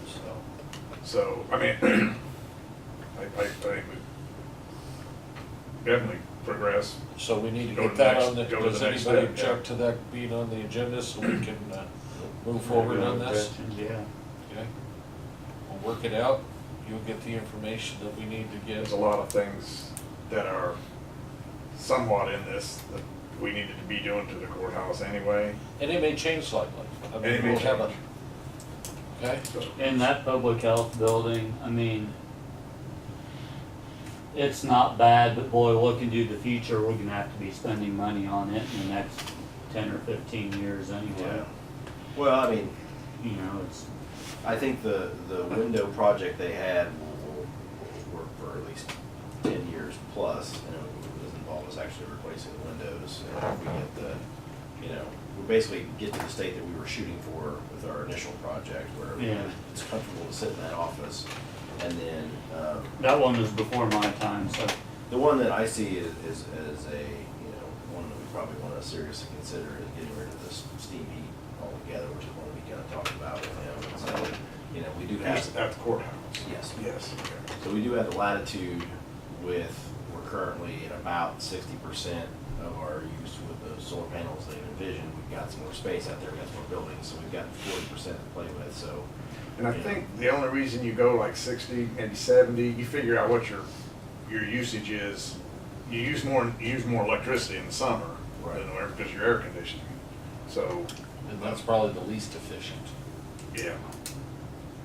so, I mean, I think we definitely progress. So we need to Go to get the that next- on the, go to does the next anybody step, yeah. object to that being on the agenda so we can move forward on this? yeah. Okay, we'll work it out, you'll get the information that we need to get. There's a lot of things that are somewhat in this that we needed to be doing to the courthouse anyway. And it may change slightly. I And mean, it may we'll have a- change. Okay, So, In that public health building, I mean, it's not bad, but boy, looking to the future, we're gonna have to be spending money on it in the next 10 or 15 years anyway. Yeah. Well, I mean, You know, it's, I think the window project they had will work for at least 10 years plus. You know, it doesn't involve us actually replacing the windows. And if we get we basically get to the state that we were shooting for with our initial project, where Yeah. it's comfortable to sit in that office. And then that one was before my time, so. the one that I see is a, one that we probably want to seriously consider is getting rid of this steam heat altogether, which is one we kind of talked about with him. And so, we do have. at the courthouse. Yes. Yes. So we do have the latitude we're currently at about 60% of our use with the solar panels they've envisioned. We've got some more space out there, we've got some more buildings, so we've got 40% to play with, so. And I think the only reason you go like 60, maybe 70, you figure out what your usage is. You use more electricity in the summer than the winter because your air conditioning. So, and that's probably the least efficient. yeah.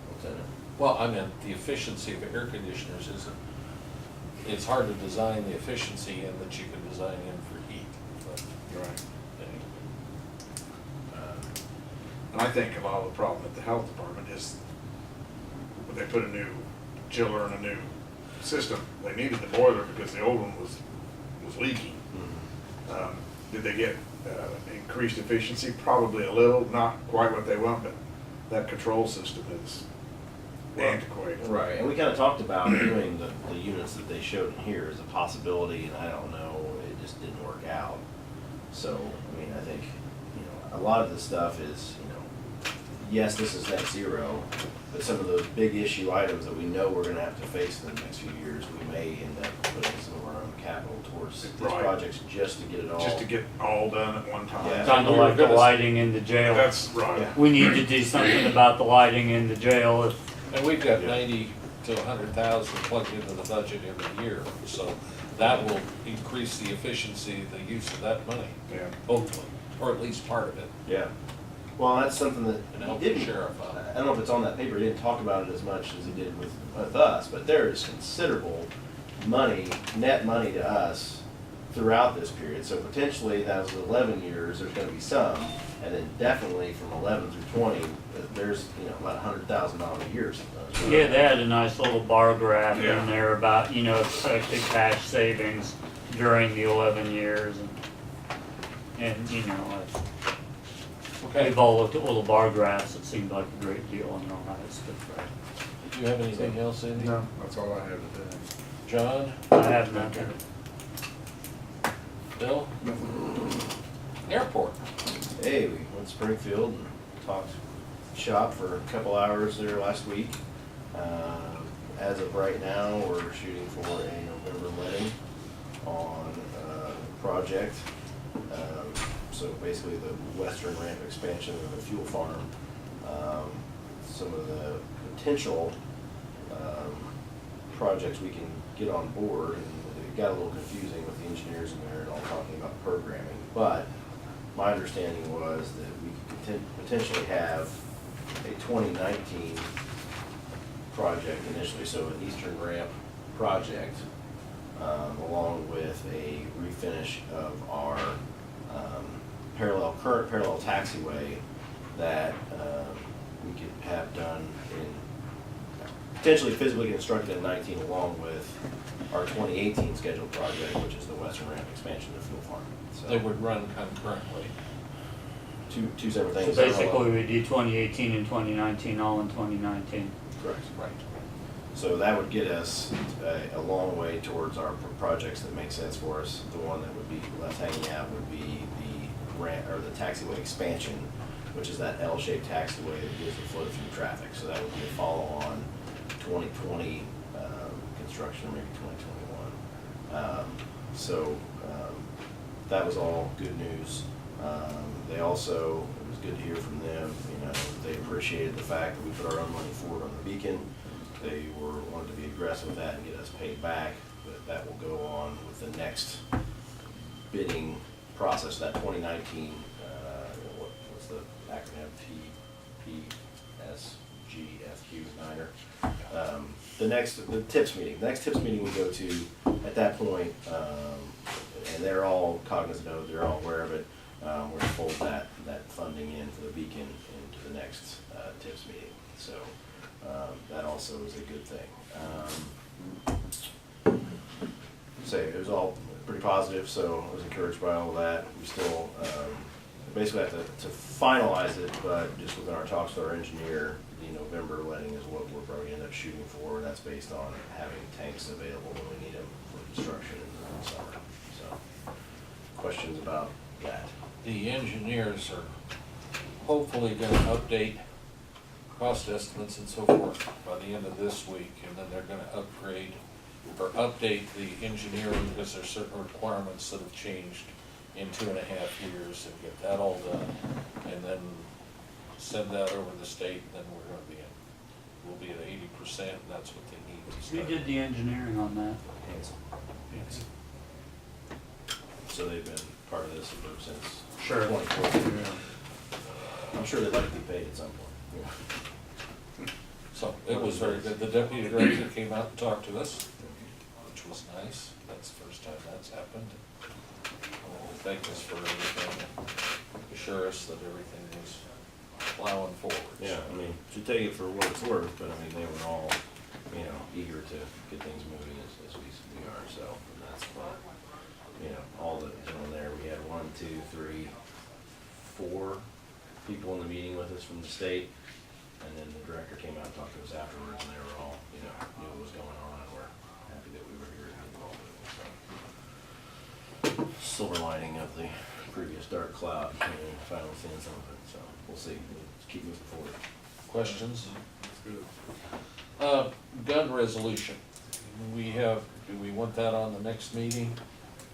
What's that? Well, I meant the efficiency of air conditioners isn't, it's hard to design the efficiency in that you can design in for heat, but Right. anyway. And I think a lot of the problem at the health department is when they put a new chiller and a new system, they needed the boiler because the old one was leaking. Did they get increased efficiency? Probably a little, not quite what they want, but that control system is antiquated. Right, and we kind of talked about doing the units that they showed in here as a possibility, and I don't know, it just didn't work out. So, I mean, I think, a lot of the stuff is, yes, this is net zero, but some of those big issue items that we know we're gonna have to face in the next few years, we may end up putting some of our own capital towards these Right. projects just to get it all. Just to get all done at one time. Yeah. Kind of like the lighting in the jail. That's right. Yeah. We need to do something about the lighting in the jail. If And we've got 90 to 100,000 plugged into the budget every year, so that will increase the efficiency, the use of that money, Yeah. hopefully, or at least part of it, Yeah. Well, that's something that and he help the didn't, sheriff out. I don't know if it's on that paper, he didn't talk about it as much as he did with us, but there is considerable money, net money to us throughout this period. So potentially, that was 11 years, there's gonna be some, and then definitely from 11 through 20, there's, you know, about $100,000 a year. Yeah, they had a nice little bar graph Yeah. in there about, you know, expected cash savings during the 11 years and you know, Okay, we've all looked at little bar graphs, it seemed like a great deal and all that stuff. do you have anything else, Andy? No, that's all I have today. John, I have nothing. Bill? Airport. Hey, we went to Springfield and talked shop for a couple hours there last week. As of right now, we're shooting for a November wedding on a project. So basically the western ramp expansion of the fuel farm. Some of the potential projects we can get on board, and it got a little confusing with the engineers in there and all talking about programming, but my understanding was that we could potentially have a 2019 project initially, so an eastern ramp project, along with a refinish of our current parallel taxiway that we could have done potentially physically constructed in 19, along with our 2018 scheduled project, which is the western ramp expansion of the fuel farm. So They would run concurrently. two separate So things. basically, we do 2018 and 2019, all in 2019. Correct. Right. So that would get us a long way towards our projects that make sense for us. The one that would be left hanging out would be the ramp, or the taxiway expansion, which is that L-shaped taxiway that gives the flow through traffic. So that would be a follow-on 2020 construction, or maybe 2021. That was all good news. They also, it was good to hear from them, you know, they appreciated the fact that we put our own money forward on the beacon. They wanted to be aggressive with that and get us paid back, but that will go on with the next bidding process, that 2019, what's the acronym, PSGFQ, Niner. The TIPS meeting, the next TIPS meeting we go to at that point, and they're all cognizant of it, they're all aware of it. We're gonna fold that funding in for the beacon into the next TIPS meeting. So that also is a good thing. It was all pretty positive, so I was encouraged by all of that. We still basically have to finalize it, but just within our talks with our engineer, the November letting is what we're probably end up shooting for. That's based on having tanks available when we need them for construction in the summer. So, questions about that? The engineers are hopefully gonna update cost estimates and so forth by the end of this week, and then they're gonna upgrade or update the engineering, because there's certain requirements that have changed in 2.5 years, and get that all done, and then send that over to the state, and then we'll be at 80%, and that's what they need to Who start. did the engineering on that? Hanson. So they've been part of this since Sure. 2014. I'm sure they'd like to be paid at some point. So it was very good. The deputy director came out and talked to us, which was nice. That's the first time that's happened. Thank us for everything, assure us that everything was plowing forward. Yeah, I mean, should take it for what it's worth, but I mean, they were all, you know, eager to get things moving as we are, so, and that's fun. You know, all the gentlemen there, we had 1, 2, 3, 4 people in the meeting with us from the state, and then the director came out and talked to us afterwards, and they were all, you know, knew what was going on, and were happy that we were here and involved with it, so. Silver lining of the previous dark cloud, you know, finally seeing some of it, so we'll see, we'll just keep moving forward. Questions? That's good. Gun resolution. Do we want that on the next meeting?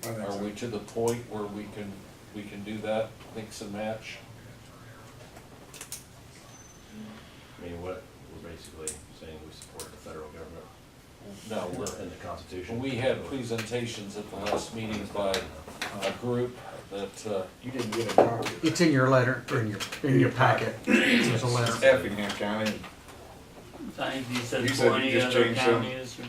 I think Are so. we to the point where we can do that, mix and match? I mean, what, we're basically saying we support the federal government. No, we're, in the Constitution. we had presentations at the last meeting by a group that, You didn't get a copy. It's in your letter, or in your packet. There's a letter. Effingham County, I think you said You said you 20 just other changed them. counties, or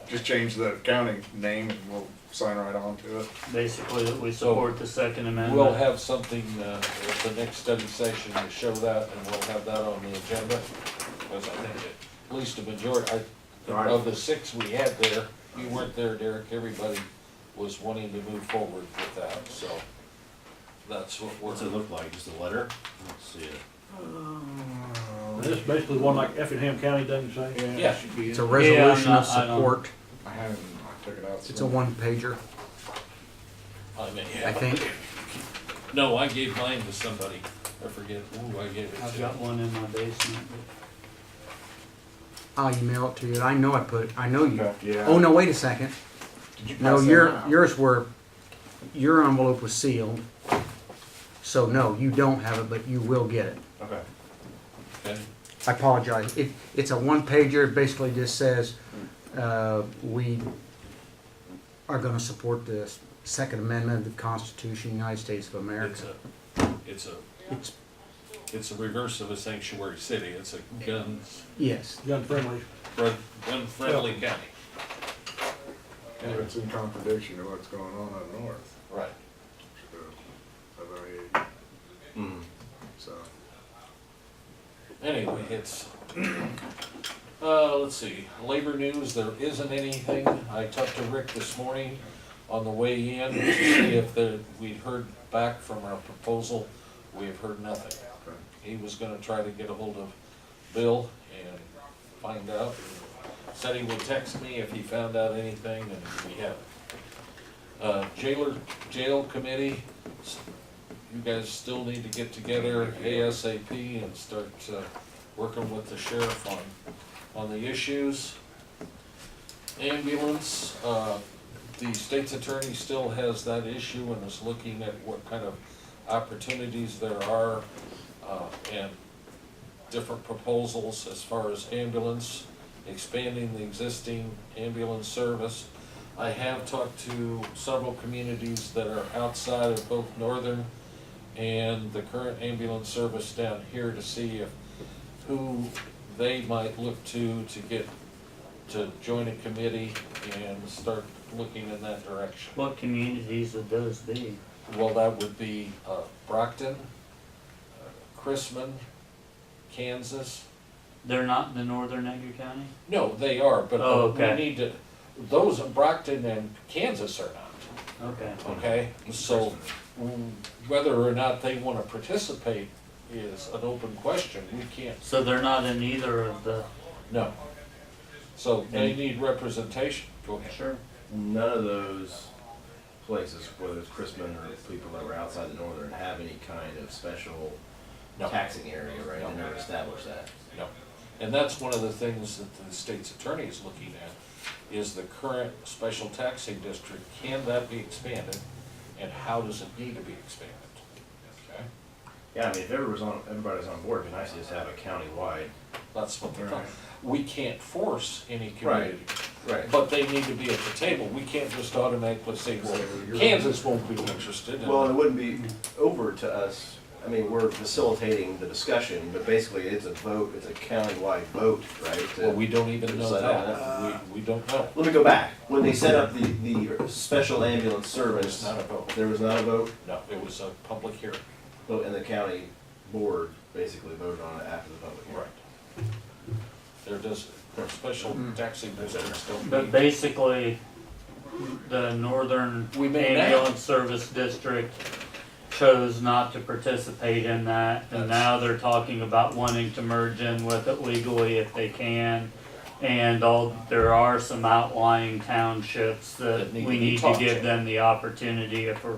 just change the county name and we'll sign right on to it. basically that we support the Second Amendment. we'll have something, at the next study session to show that, and we'll have that on the agenda. Because I think at least a majority, of the 6 we had there, you weren't there, Derek, everybody was wanting to move forward with that, so that's what What's it we're, look like, just a letter? Let's see it. This is basically one like Effingham County doesn't say. Yeah. it should be It's in- a resolution of I don't- support. I haven't, I took it out. It's a one pager, I mean, I think. no, I gave mine to somebody, I forget who I gave it I've to. got one in my basement. I'll email it to you. I know I know you. Okay, yeah. Oh, no, wait a second. Did you No, pass that out? yours were, your envelope was sealed. So no, you don't have it, but you will get it. Okay. Okay, I apologize. It's a one pager. It basically just says, we are gonna support the Second Amendment of the Constitution of the United States of America. it's a, It's, it's a reverse of a sanctuary city, it's a guns, yes. Gun friendly. gun-friendly county. And it's in contradiction to what's going on up north. Right. So, of our age, Mm. so. Anyway, it's, let's see, labor news, there isn't anything. I talked to Rick this morning on the way in to see if we'd heard back from our proposal. We have heard nothing. Okay. He was gonna try to get a hold of Bill and find out. Said he would text me if he found out anything, and we haven't. Jail committee, you guys still need to get together ASAP and start, working with the sheriff on the issues. Ambulance, the state's attorney still has that issue and is looking at what kind of opportunities there are, and different proposals as far as ambulance, expanding the existing ambulance service. I have talked to several communities that are outside of both Northern and the current ambulance service down here to see who they might look to get to join a committee and start looking in that direction. What communities would those be? Well, that would be Brockton, Chrisman, Kansas. They're not in the northern Edgar County? No, they are, but Oh, we okay. need to, those in Brockton and Kansas are not, Okay. okay? So whether or not they want to participate is an open question. We can't, So they're not in either of the, no. So they need representation. Go ahead. sure. None of those places, whether it's Chrisman or people that were outside the northern, have any kind of special No. taxing area, right? No. They never established that. No. And that's one of the things that the state's attorney is looking at, is the current special taxing district, can that be expanded? And how does it need to be expanded? Okay, Yeah, I mean, if everybody's on board, it'd be nice to just have a county-wide. that's what they're Right. talking. We can't force any Right. community, Right. but they need to be at the table. We can't just automatically say, well, Kansas won't be interested. Well, it wouldn't be over to us. I mean, we're facilitating the discussion, but basically it's a vote, it's a county-wide vote, right? to- Well, we don't even know decide on that. We don't know. Let me go back. When they set up the special ambulance It's service, not a vote. there was not a vote, No, it was a public hearing. and the county board basically voted on it after the public hearing. Right. There does, special taxing districts don't But meet. basically, the northern We may now. ambulance service district chose not to participate in that. And now they're talking about wanting to merge in with it legally if they can. And there are some outlying townships that That need we to be need to talked give to. them the opportunity. If we're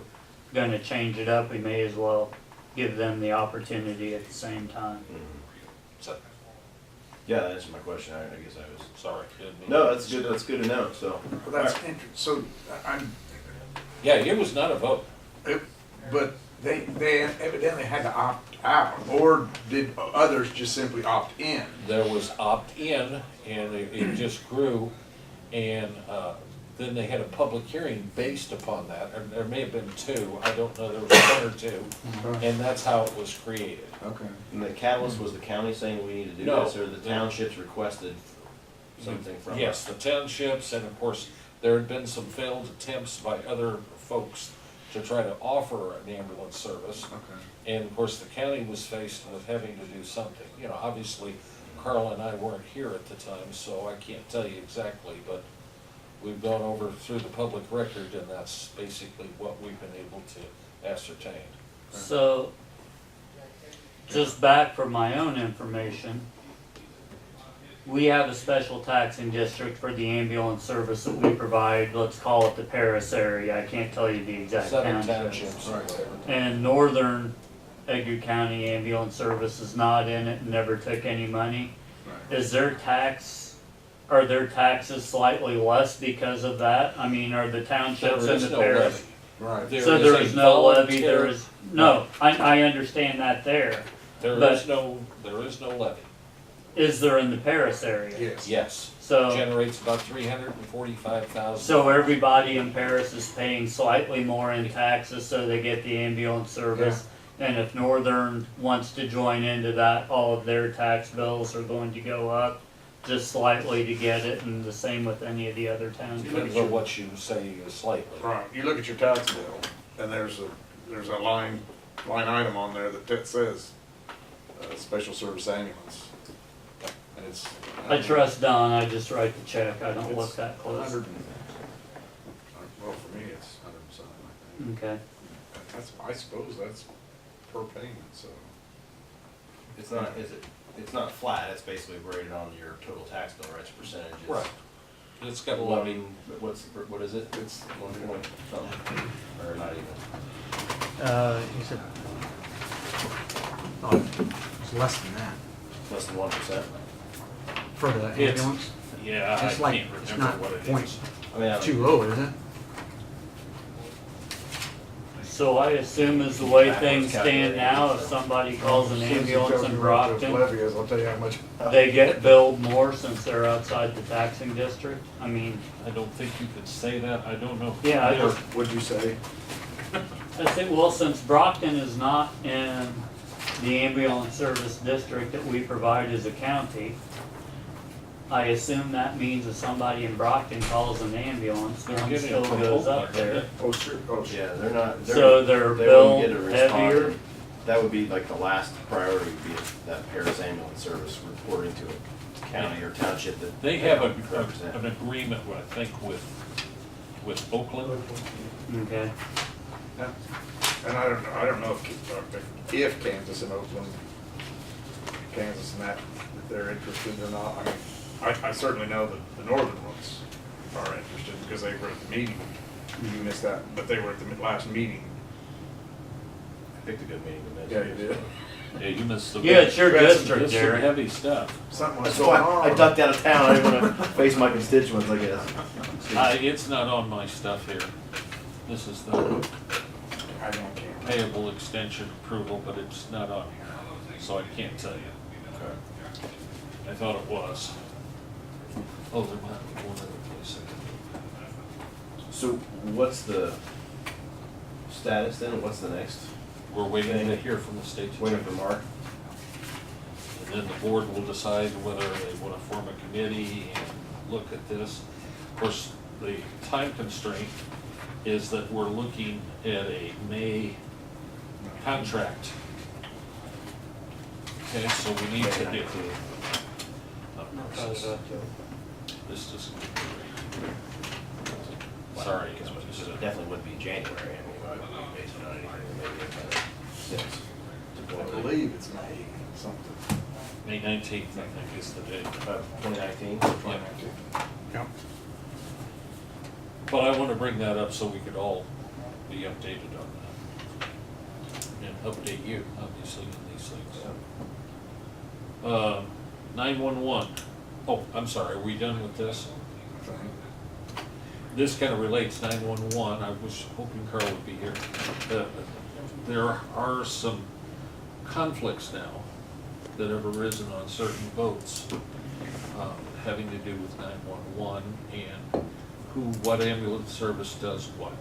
gonna change it up, we may as well give them the opportunity at the same time. Mhm. So, Yeah, that answered my question. I guess I was. sorry. didn't mean- No, that's good. That's good to know. So. Well, that's interesting, so, I'm, Yeah, it was not a vote. but they evidently had to opt out, or did others just simply opt in? There was opt-in, and it just grew, And then they had a public hearing based upon that, or there may have been two, I don't know, there was one or two, and that's how it was created. Okay. And the catalyst was the county saying we need to do No. this, or the townships requested something from us? Yes, the townships, and of course, there had been some failed attempts by other folks to try to offer an ambulance service. Okay. And of course, the county was faced with having to do something. You know, obviously, Carl and I weren't here at the time, so I can't tell you exactly, but we've gone over through the public record, and that's basically what we've been able to ascertain. So, just back for my own information, we have a special taxing district for the ambulance service that we provide, let's call it the Paris area, I can't tell you the exact 7 townships. townships, or whatever. And northern Edgar County Ambulance Service is not in it, and never took any money. Right. Is their are their taxes slightly less because of that? I mean, are the townships There in is the no Paris? levy. Right. So There there is is a no levy, volunteer- there is, no, I understand that there. There but- is no levy. Is there in the Paris area? Yes. Yes, So, generates about 345,000. so everybody in Paris is paying slightly more in taxes so they get the ambulance service. And if Northern wants to join into that, all of their tax bills are going to go up just slightly to get it, and the same with any of the other Depends townships. on what you say is slightly. Right, you look at your tax bill, and there's a line item on there that says, special service ambulance. And it's. I trust Don, I just write the check, I don't look It's that close. 100 and- well, for me, it's 100 and something, I think. Okay, That's, I suppose that's per payment, so. It's not, it's not flat, it's basically rated on your total tax bill, right, it's percentages. Right. It's got a Well, I levy. mean, what is it? It's 1 point something, or not even. He said, oh, it's less than that Less than 1%. for the It's- ambulance. Yeah, I It's like, can't it's remember not what it point is. I mean, I don't- too low, is it? so I assume as the way things stand now, if somebody calls an ambulance in Brockton, Levy is, I'll tell you how much. they get billed more since they're outside the taxing district? I mean, I don't think you could say that, I don't know. yeah, I just, What'd you say? I think, well, since Brockton is not in the ambulance service district that we provide as a county, I assume that means if somebody in Brockton calls an ambulance, They're one getting still it from goes Oakland, up there. isn't Oh, sure, oh, sure. Yeah, they're not, So they're they billed wouldn't get a response. heavier? That would be like the last priority would be that Paris ambulance service reporting to a county or township that. They have represent. an agreement, I think, with Oakland. Okay. And I don't know if Kansas and Oakland, Kansas and that, if they're interested or not. I mean, I certainly know that the northern ones are interested because they were at the meeting. You missed that, but they were at the last meeting. I picked a good meeting to miss. Yeah, you did. Yeah, you missed the. Yeah, it's your That's- district, That's some Derek. heavy stuff. Something was That's going why I on. ducked out of town, I didn't wanna face my constituents, I guess. It's not on my stuff here. This is the I don't care. payable extension approval, but it's not on here, so I can't tell you. I thought it was. Oh, there might be one other place I So what's the status then, what's the next? We're waiting to hear from the state Waiting attorney. for Mark? And then the board will decide whether they want to form a committee and look at this. Of course, the time constraint is that we're looking at a May contract. Okay, so we need to do. This is. Sorry. Because it definitely would be January, I mean, based on anything that maybe it kind of sits. I believe it's May something. May 19th, I think, is the date. 2019? Yep. But I want to bring that up so we could all be updated on that. And update you, obviously, in these things. 911. Oh, I'm sorry, are we done with this? This kind of relates 911. I was hoping Carl would be here. There are some conflicts now that have arisen on certain votes having to do with 911 and what ambulance service does what,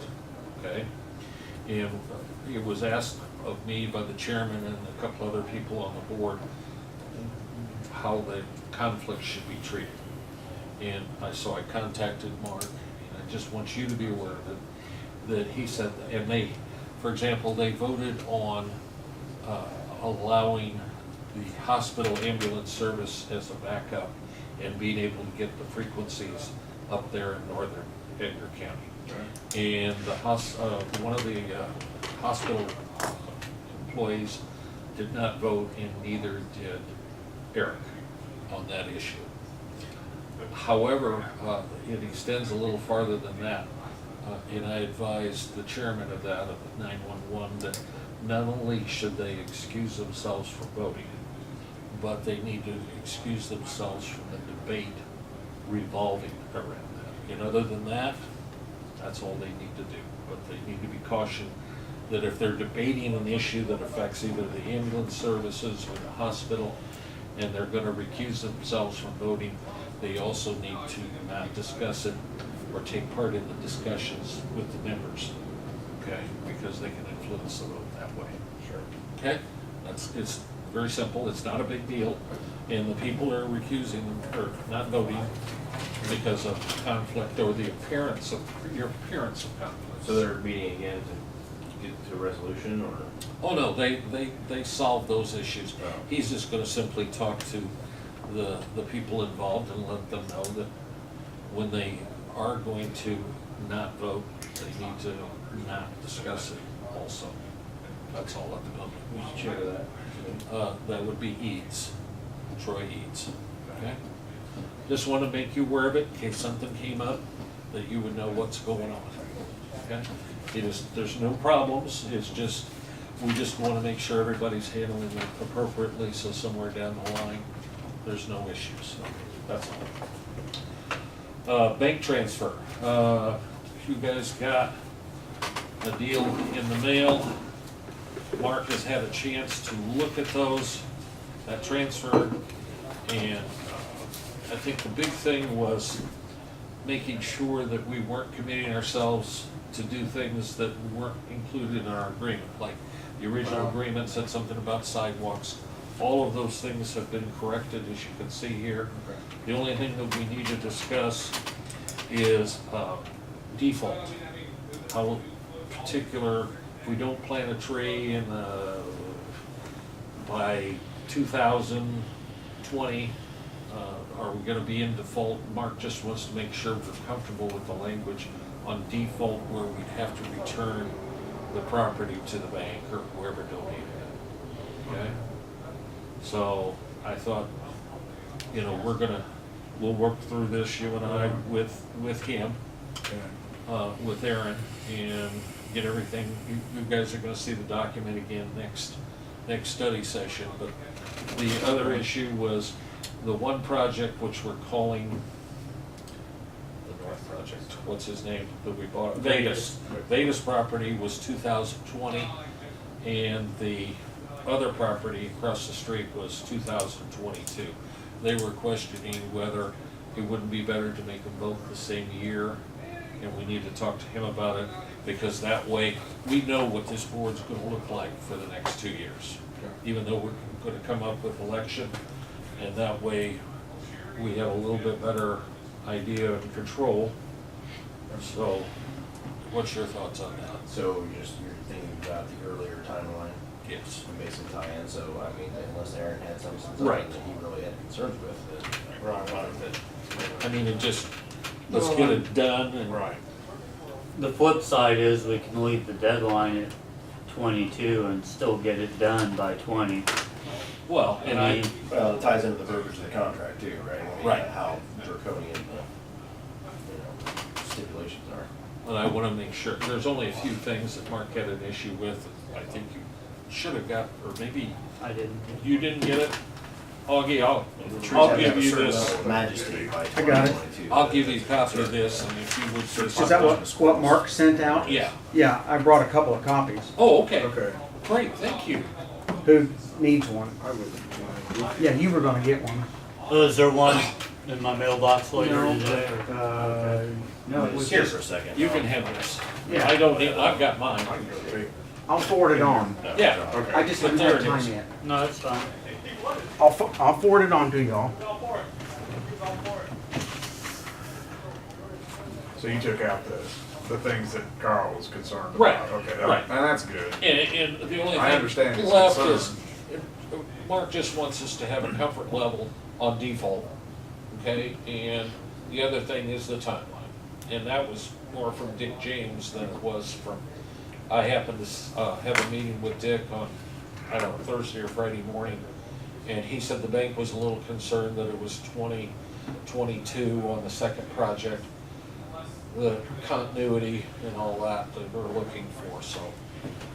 okay? And it was asked of me by the chairman and a couple other people on the board how the conflict should be treated. And so I contacted Mark, and I just want you to be aware of it, that he said, and they, for example, they voted on allowing the hospital ambulance service as a backup and being able to get the frequencies up there in northern Edgar County. And the one of the hospital employees did not vote, and neither did Eric on that issue. However, it extends a little farther than that. And I advised the chairman of that, of 911, that not only should they excuse themselves from voting, but they need to excuse themselves from the debate revolving around that. And other than that, that's all they need to do. But they need to be cautioned that if they're debating an issue that affects either the ambulance services or the hospital, and they're going to recuse themselves from voting, they also need to not discuss it or take part in the discussions with the members, okay? Because they can influence the vote that way. Sure. Okay? It's very simple, it's not a big deal, and the people are recusing, or not voting because of conflict or the appearance of conflict. So they're meeting again to get to a resolution, or? Oh, no, they solve those issues. Oh. He's just gonna simply talk to the people involved and let them know that when they are going to not vote, they need to not discuss it also. That's all at the moment. Who's the chair of that? That would be Eads, Troy Eads, okay? Just wanna make you aware of it in case something came up, that you would know what's going on, okay? There's no problems, it's just, we just wanna make sure everybody's handling it appropriately, so somewhere down the line, there's no issues, so that's all. Bank transfer, you guys got a deal in the mail. Mark has had a chance to look at those, that transfer, and I think the big thing was making sure that we weren't committing ourselves to do things that weren't included in our agreement, like the original agreement said something about sidewalks. All of those things have been corrected, as you can see here. The only thing that we need to discuss is default. How particular, if we don't plant a tree in by 2020, are we gonna be in default? Mark just wants to make sure we're comfortable with the language on default where we'd have to return the property to the bank or whoever donated it, okay? So I thought, we'll work through this, you and I, with him, with Aaron, and get everything. You guys are gonna see the document again next study session, but the other issue was the one project which we're calling the North Project, what's his name, that we bought, Vegas. Vegas property was 2020, and the other property across the street was 2022. They were questioning whether it wouldn't be better to make them both the same year, and we need to talk to him about it, because that way we know what this board's gonna look like for the next 2 years. Even though we're gonna come up with election, and that way we have a little bit better idea and control. So, what's your thoughts on that? So you're thinking about the earlier timeline? Yes. And basically tie in, so I mean, unless Aaron had something Right. that he really had concerns with, then. I mean, let's get it done and. Right. The flip side is we can leave the deadline at 22 and still get it done by 20. Well, and I, Well, it ties into the verbiage of the contract too, right? I mean, Right. How draconian the stipulations are. and I wanna make sure, there's only a few things that Mark had an issue with, I think you should have got, or maybe I didn't. you didn't get it. Augie, I'll The trees I'll have to have give a you certain this, level of majesty by I got it. 2022. I'll give you a copy of this, and if you would just. Is that what Mark sent out? Yeah. Yeah, I brought a couple of copies. Oh, okay, Okay. great, thank you. who needs one. I would, Yeah, you were gonna get one. Is there one in my mailbox later No. today? No, it was Here just, for a second. You can have this. Yeah. I don't need, I've got mine. I can go take. I'll forward it on. Yeah, Okay. I just But haven't there had it time is. yet. No, it's fine. I'll forward it on to y'all. So you took out the things that Carl was concerned Right, about? Okay, right. and that's good. and the only I understand thing his left concern. is, Mark just wants us to have a comfort level on default, okay? And the other thing is the timeline. And that was more from Dick James than it was from, I happened to have a meeting with Dick on, I don't know, Thursday or Friday morning. And he said the bank was a little concerned that it was 2022 on the second project. The continuity and all that we're looking for, so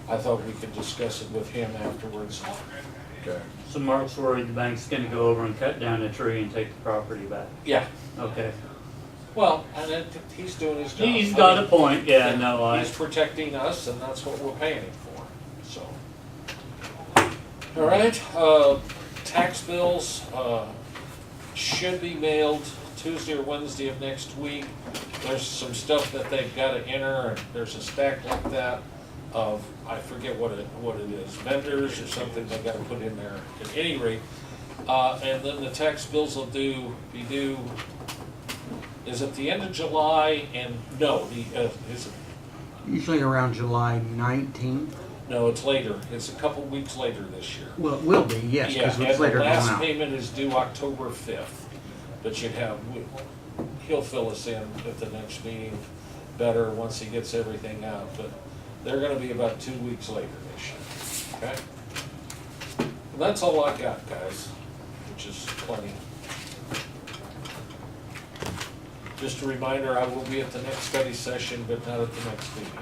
I thought we could discuss it with him afterwards. Okay. So Mark's worried the bank's gonna go over and cut down a tree and take the property back. Yeah, Okay. well, and he's doing his job. He's got a point, yeah, no, He's protecting us, and that's what we're paying him for, so. All right, tax bills, should be mailed Tuesday or Wednesday of next week. There's some stuff that they've gotta enter, and there's a stack like that of, I forget what it is, vendors or something they gotta put in there, at any rate. And then the tax bills will be due, is it the end of July, and, no, is it, Usually around July 19th. no, it's later, it's a couple weeks later this year. Well, it will be, yes, Yeah, because it's and later the going last out. payment is due October 5th, but you'd have, he'll fill us in at the next meeting better once he gets everything out, but they're gonna be about 2 weeks later this year, okay? And that's all I got, guys, which is plenty. Just a reminder, I will be at the next study session, but not at the next meeting.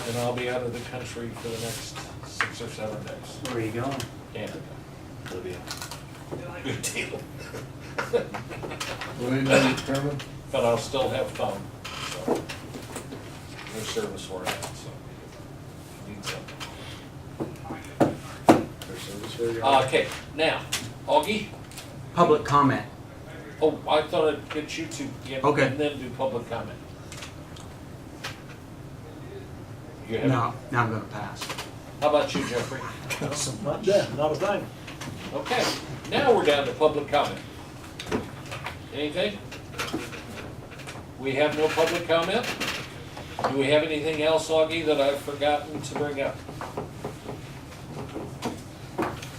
And I'll be out of the country for the next 6 or 7 days. where are you going? Canada. Libya. Good deal. Will you know determined? But I'll still have phone, so. No service for that, so. Need something. There's service where you are. Okay, now, Augie, Public comment. oh, I thought I'd get you to, Okay. and then do public comment. You have, No, now I'm gonna pass. how about you, Jeffrey? Not done, not a thing. Okay, now we're down to public comment. Anything? We have no public comment? Do we have anything else, Augie, that I've forgotten to bring up?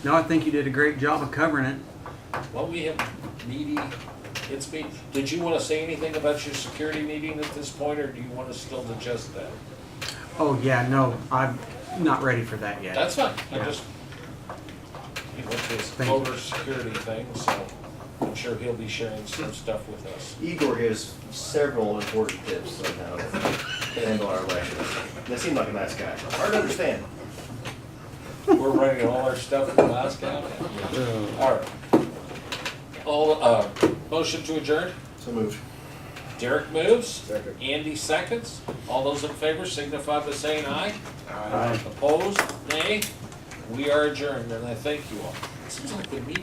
No, I think you did a great job of covering it. Well, we have did you want to say anything about your security meeting at this point, or do you want us still to adjust that? Oh, yeah, no, I'm not ready for that yet. That's fine, I Yeah. just, he went to his Thank you. voter security thing, so I'm sure he'll be sharing some stuff with us. Igor gives several important tips on how to handle our elections. They seem like a nice guy. Hard to understand. We're running all our stuff in Alaska. All right. All, motion to adjourn? So moved. Derek moves. Second. Andy seconds. All those in favor signify by saying aye. Aye. Opposed, nay. We are adjourned, and I thank you all. It seems like the meeting